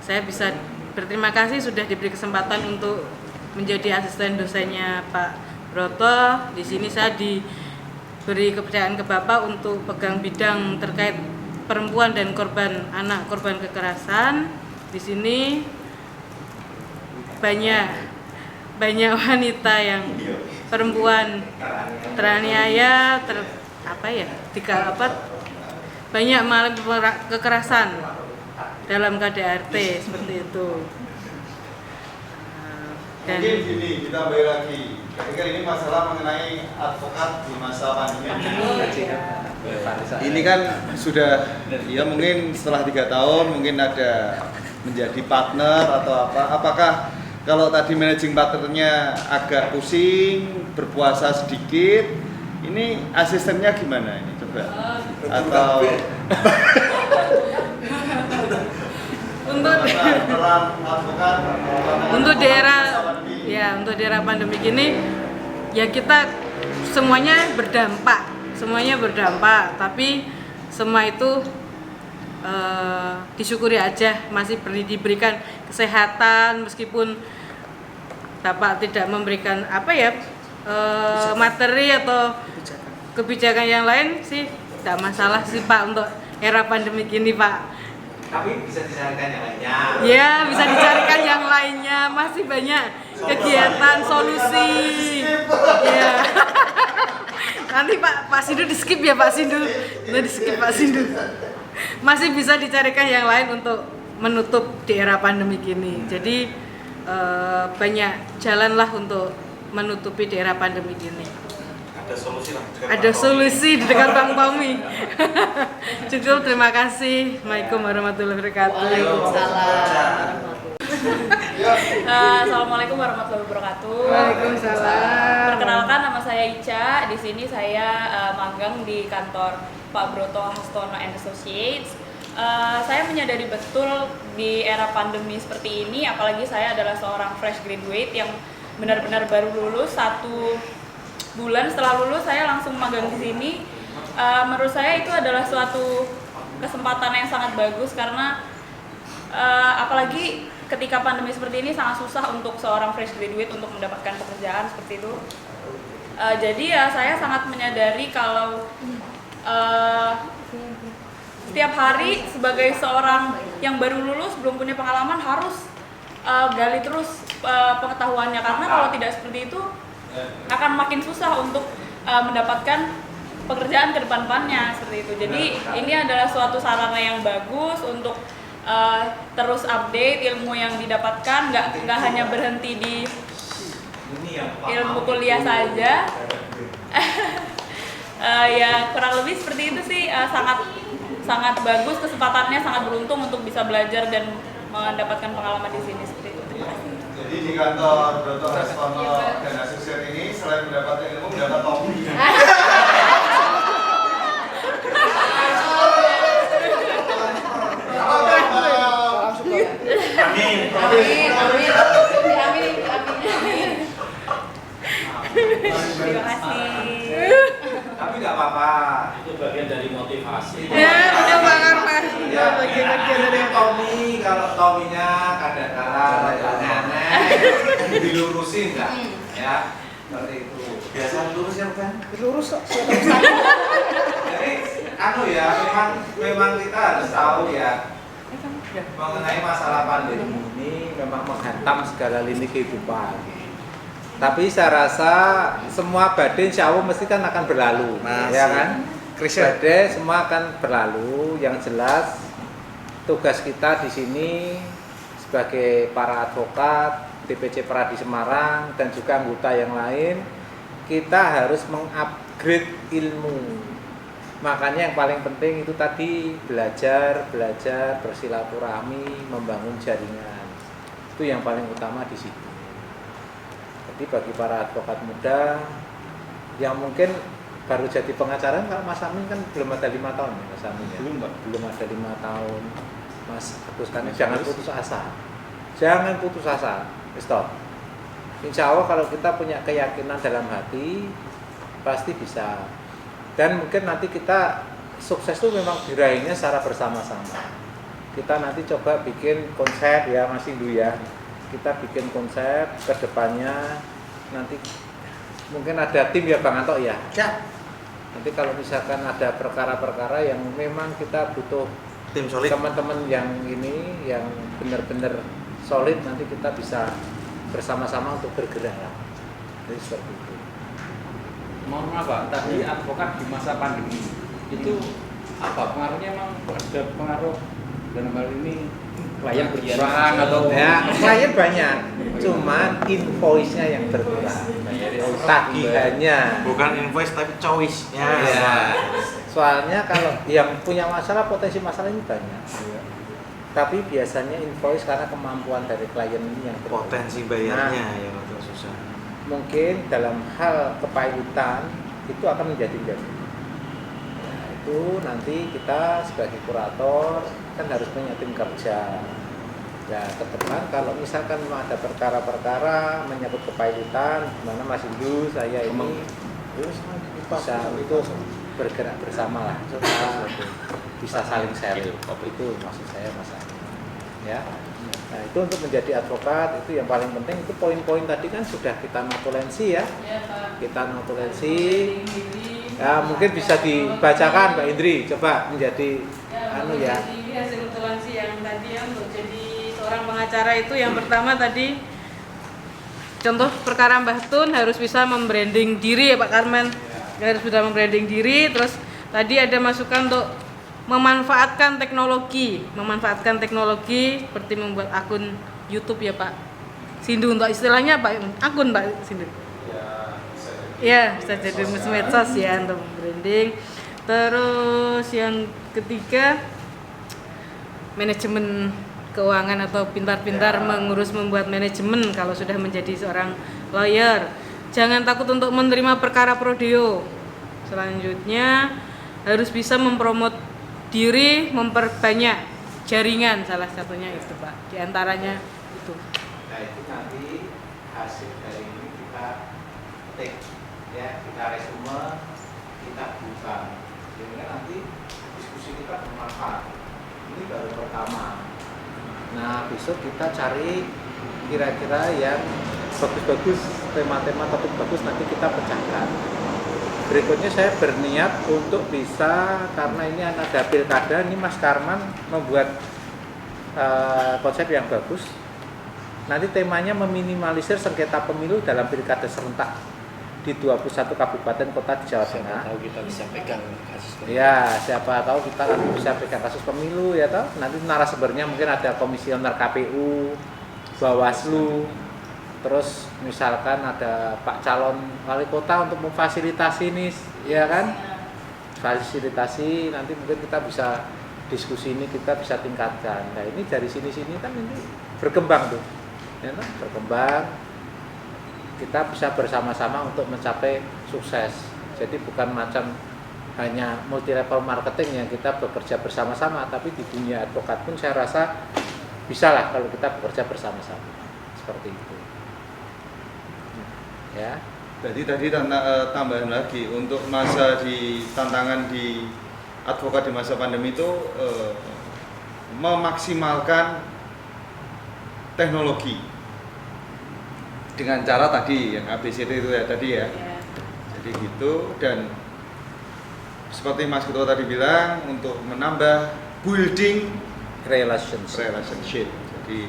saya bisa berterima kasih sudah diberi kesempatan untuk menjadi asisten dosennya Pak Broto. Di sini saya diberi kepercayaan ke Bapak untuk pegang bidang terkait perempuan dan korban anak korban kekerasan. Di sini banyak wanita yang perempuan teraniaya, banyak mengalami kekerasan dalam KDRT seperti itu. Dan mungkin gini, kita kembali lagi. Ketika ini masalah mengenai advokat di masa pandemi. Ini kan sudah, ya mungkin setelah 3 tahun mungkin ada menjadi partner atau apa. Apakah kalau tadi managing partnernya agak pusing, berpuasa sedikit, ini asistennya gimana ini coba? Atau untuk daerah pandemi ini ya kita semuanya berdampak, tapi semua itu disyukuri aja masih diberikan kesehatan meskipun Bapak tidak memberikan materi atau kebijakan yang lain sih tidak masalah sih Pak untuk era pandemi ini Pak. Tapi bisa dicarikan yang lainnya. Ya, bisa dicarikan yang lainnya. Masih banyak kegiatan solusi. Ya. Nanti Pak Sindu di skip ya Pak Sindu. Masih bisa dicarikan yang lain untuk menutup di era pandemi ini. Jadi banyak jalanlah untuk menutupi di era pandemi ini. Ada solusi di dekat Bang Tommy. Cukup, terima kasih. Assalamualaikum warahmatullahi wabarakatuh. Waalaikumsalam. Assalamualaikum warahmatullahi wabarakatuh. Waalaikumsalam. Perkenalkan, nama saya Ica. Di sini saya magang di kantor Pak Broto Hastono and Associates. Saya menyadari betul di era pandemi seperti ini, apalagi saya adalah seorang fresh graduate yang benar-benar baru lulus 1 bulan setelah lulus saya langsung magang di sini. Menurut saya itu adalah suatu kesempatan yang sangat bagus karena apalagi ketika pandemi seperti ini sangat susah untuk seorang fresh graduate untuk mendapatkan pekerjaan seperti itu. Jadi ya saya sangat menyadari kalau setiap hari sebagai seorang yang baru lulus belum punya pengalaman harus gali terus pengetahuannya, karena kalau tidak seperti itu akan makin susah untuk mendapatkan pekerjaan ke depan-depannya seperti itu. Jadi ini adalah suatu sarana yang bagus untuk terus update ilmu yang didapatkan, nggak hanya berhenti di ilmu kuliah saja. Ya kurang lebih seperti itu sih. Sangat bagus kesempatannya, sangat beruntung untuk bisa belajar dan mendapatkan pengalaman di sini seperti itu. Terima kasih. Jadi di kantor Broto Hastono dan Associates ini selain mendapatkan ilmu, mendapat topi. Amin. Terima kasih. Tapi nggak apa-apa. Itu bagian dari motivasi. Ya, udah banget Mas. Ya, bagian dari Tommy. Kalau Tommy-nya kadang-kadang aneh-aneh, dilurusin nggak? Ya, seperti itu. Biasa lurus ya bukan? Lurus kok. Jadi, ya, memang kita harus tahu ya mengenai masalah pandemi ini memang menghantam segala lini kehidupan. Tapi saya rasa semua badai insya Allah mesti kan akan berlalu, ya kan? Badai semua akan berlalu. Yang jelas tugas kita di sini sebagai para advokat DPC Pradi Semarang dan juga anggota yang lain, kita harus mengupgrade ilmu. Makanya yang paling penting itu tadi belajar, bersilaturahmi, membangun jaringan. Itu yang paling utama di situ. Jadi bagi para advokat muda yang mungkin baru jadi pengacara, kalau Mas Amin kan belum ada 5 tahun ya Mas Amin ya? Belum ada 5 tahun. Mas Agus kan jangan putus asa. Jangan putus asa. Stop. Insya Allah kalau kita punya keyakinan dalam hati pasti bisa. Dan mungkin nanti kita sukses itu memang diraihnya secara bersama-sama. kita nanti coba bikin konsep ya Mas Indu ya. Kita bikin konsep ke depannya, nanti mungkin ada tim ya Bang Anto ya. Ya. Nanti kalau misalkan ada perkara-perkara yang memang kita butuh Tim solid. teman-teman yang ini yang benar-benar solid, nanti kita bisa bersama-sama untuk bergerak lah. Jadi seperti itu. Mohon maaf Pak, tadi advokat di masa pandemi itu apa pengaruhnya? Emang ada pengaruh dalam hal ini klien berkurang atau Ya, klien banyak, cuman invoice-nya yang berkurang. Tagihannya. Bukan invoice tapi choice. Ya. Soalnya kalau yang punya masalah, potensi masalah ini banyak. Tapi biasanya invoice karena kemampuan dari klien ini yang berkurang. Potensi bayarnya yang agak susah. Mungkin dalam hal kepailitan itu akan menjadi jadi. Nah, itu nanti kita sebagai kurator kan harus punya tim kerja. Ya, ke depan kalau misalkan ada perkara-perkara menyangkut kepailitan, mana Mas Indu, saya ini bisa untuk bergerak bersama lah, bisa saling sharing. Itu maksud saya Mas Ani. Ya. Nah, itu untuk menjadi advokat itu yang paling penting, itu poin-poin tadi kan sudah kita notulensi ya. Kita notulensi. Ya, mungkin bisa dibacakan Mbak Indri, coba menjadi ya. Jadi hasil notulensi yang tadi ya untuk jadi seorang pengacara itu yang pertama tadi contoh perkara Mbah Tun harus bisa membranding diri ya Pak Karmen. Harus bisa membranding diri, terus tadi ada masukan untuk memanfaatkan teknologi seperti membuat akun YouTube ya Pak Sindu, untuk istilahnya Pak akun Pak Sindu. Ya, bisa jadi medsos ya untuk branding. Terus yang ketiga manajemen keuangan atau pintar-pintar membuat manajemen kalau sudah menjadi seorang lawyer. Jangan takut untuk menerima perkara prodeo. Selanjutnya harus bisa mempromot diri, memperbanyak jaringan, salah satunya itu Pak. Di antaranya itu. Nah, itu nanti hasil dari ini kita take ya, kita resume, kita buka. Sehingga nanti diskusi kita bermanfaat. Ini baru pertama. Nah, besok kita cari kira-kira yang bagus-bagus, tema-tema topik bagus, nanti kita pecahkan. Berikutnya saya berniat untuk bisa, karena ini ada pilkada, ini Mas Karman membuat konsep yang bagus. Nanti temanya meminimalisir sengketa pemilu dalam pilkada serentak di 21 kabupaten kota di Jawa Tengah. Siapa tahu kita bisa pegang kasus pemilu. Ya, siapa tahu kita nanti bisa pegang kasus pemilu ya toh. Nanti narasumbernya mungkin ada komisioner KPU, Bawaslu, terus misalkan ada Pak calon wali kota untuk memfasilitasi ini, ya kan? Fasilitasi, nanti mungkin kita bisa diskusi ini, kita bisa tingkatkan. Nah, ini dari sini-sini kan ini berkembang tuh. Ya toh? Berkembang. Kita bisa bersama-sama untuk mencapai sukses. Jadi bukan macam hanya multi level marketing yang kita bekerja bersama-sama, tapi di dunia advokat pun saya rasa bisa lah kalau kita bekerja bersama-sama seperti itu. Ya. Jadi tadi tambahan lagi untuk masa di tantangan di advokat di masa pandemi itu memaksimalkan teknologi dengan cara tadi yang ABCD itu ya tadi ya. Jadi gitu, dan seperti Mas Ketua tadi bilang untuk menambah building relationship. Jadi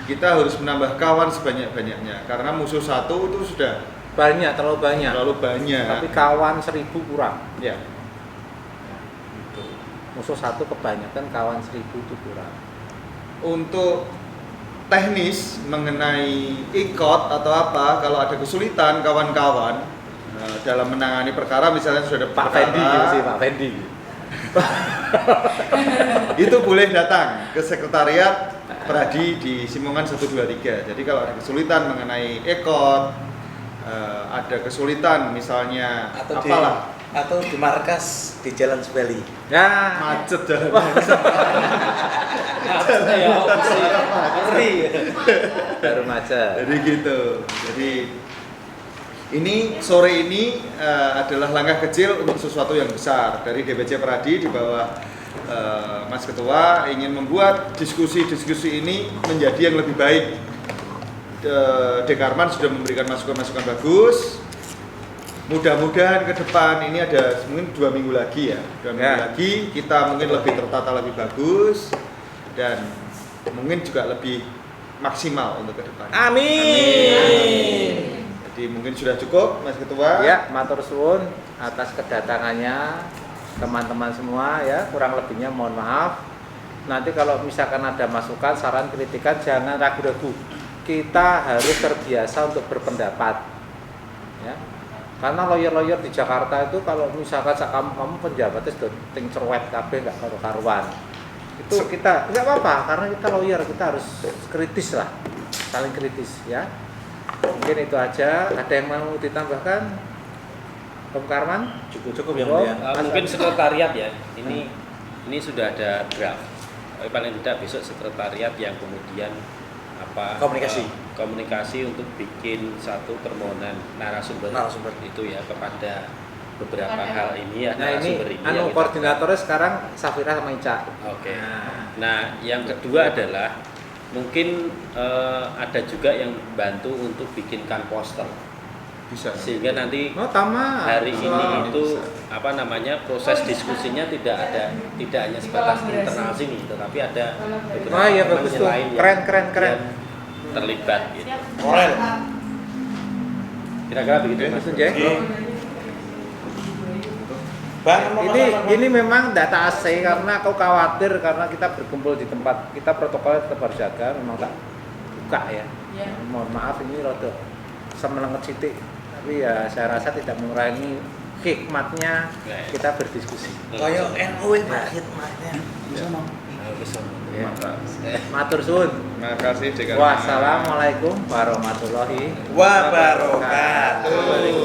kita harus menambah kawan sebanyak-banyaknya karena musuh satu itu sudah terlalu banyak. Tapi kawan 1000 kurang. Ya. Musuh satu kebanyakan, kawan 1000 itu kurang. Untuk teknis mengenai ikot atau apa, kalau ada kesulitan kawan-kawan dalam menangani perkara, misalnya sudah ada Pak Fendi itu boleh datang ke sekretariat Pradi di Simongan 123. Jadi kalau ada kesulitan mengenai ikot, ada kesulitan misalnya atau di markas di Jalan Sebali. Ya, macet jalan. Baru macet. Jadi gitu. Jadi ini sore ini adalah langkah kecil untuk sesuatu yang besar dari DPC Pradi di bawah Mas Ketua ingin membuat diskusi-diskusi ini menjadi yang lebih baik. Dekarman sudah memberikan masukan-masukan bagus. Mudah-mudahan ke depan ini ada mungkin 2 minggu lagi ya. 2 minggu lagi kita mungkin lebih tertata, lebih bagus dan mungkin juga lebih maksimal untuk ke depan. Amin. Jadi mungkin sudah cukup Mas Ketua. Ya, matur suwun atas kedatangannya teman-teman semua ya, kurang lebihnya mohon maaf. Nanti kalau misalkan ada masukan, saran, kritikan jangan ragu-ragu. Kita harus terbiasa untuk berpendapat. Ya. Karena lawyer-lawyer di Jakarta itu kalau misalkan kamu penjabatnya sudah ting cerwet kabeh enggak karu-karuan. Itu kita enggak apa-apa karena kita lawyer, kita harus kritis lah. Saling kritis ya. Mungkin itu aja. Ada yang mau ditambahkan? Om Karman? Cukup yang mulia. Mungkin sekretariat ya. Ini sudah ada draft. Tapi paling tidak besok sekretariat yang kemudian komunikasi untuk bikin satu permohonan narasumber itu ya kepada beberapa hal ini ya. Nah ini yang koordinatornya sekarang Safira sama Ica. Oke. Nah yang kedua adalah mungkin ada juga yang bantu untuk bikinkan poster. Bisa. Sehingga nanti hari ini itu proses diskusinya tidak hanya sebatas internal sini, tetapi ada beberapa bagus tuh. lain Keren. terlibat gitu. Moral. Kira-kira begitu Mas Unjay. Ini memang data AC karena aku khawatir karena kita berkumpul di tempat kita protokolnya tetap harus jaga, memang tak buka ya. Mohon maaf ini rada semelenget sithik. Tapi ya saya rasa tidak mengurangi hikmatnya kita berdiskusi. Kayak NU Pak hikmatnya. Ya. Matur suwun. Terima kasih Dekan. Wassalamualaikum warahmatullahi Wabarakatuh.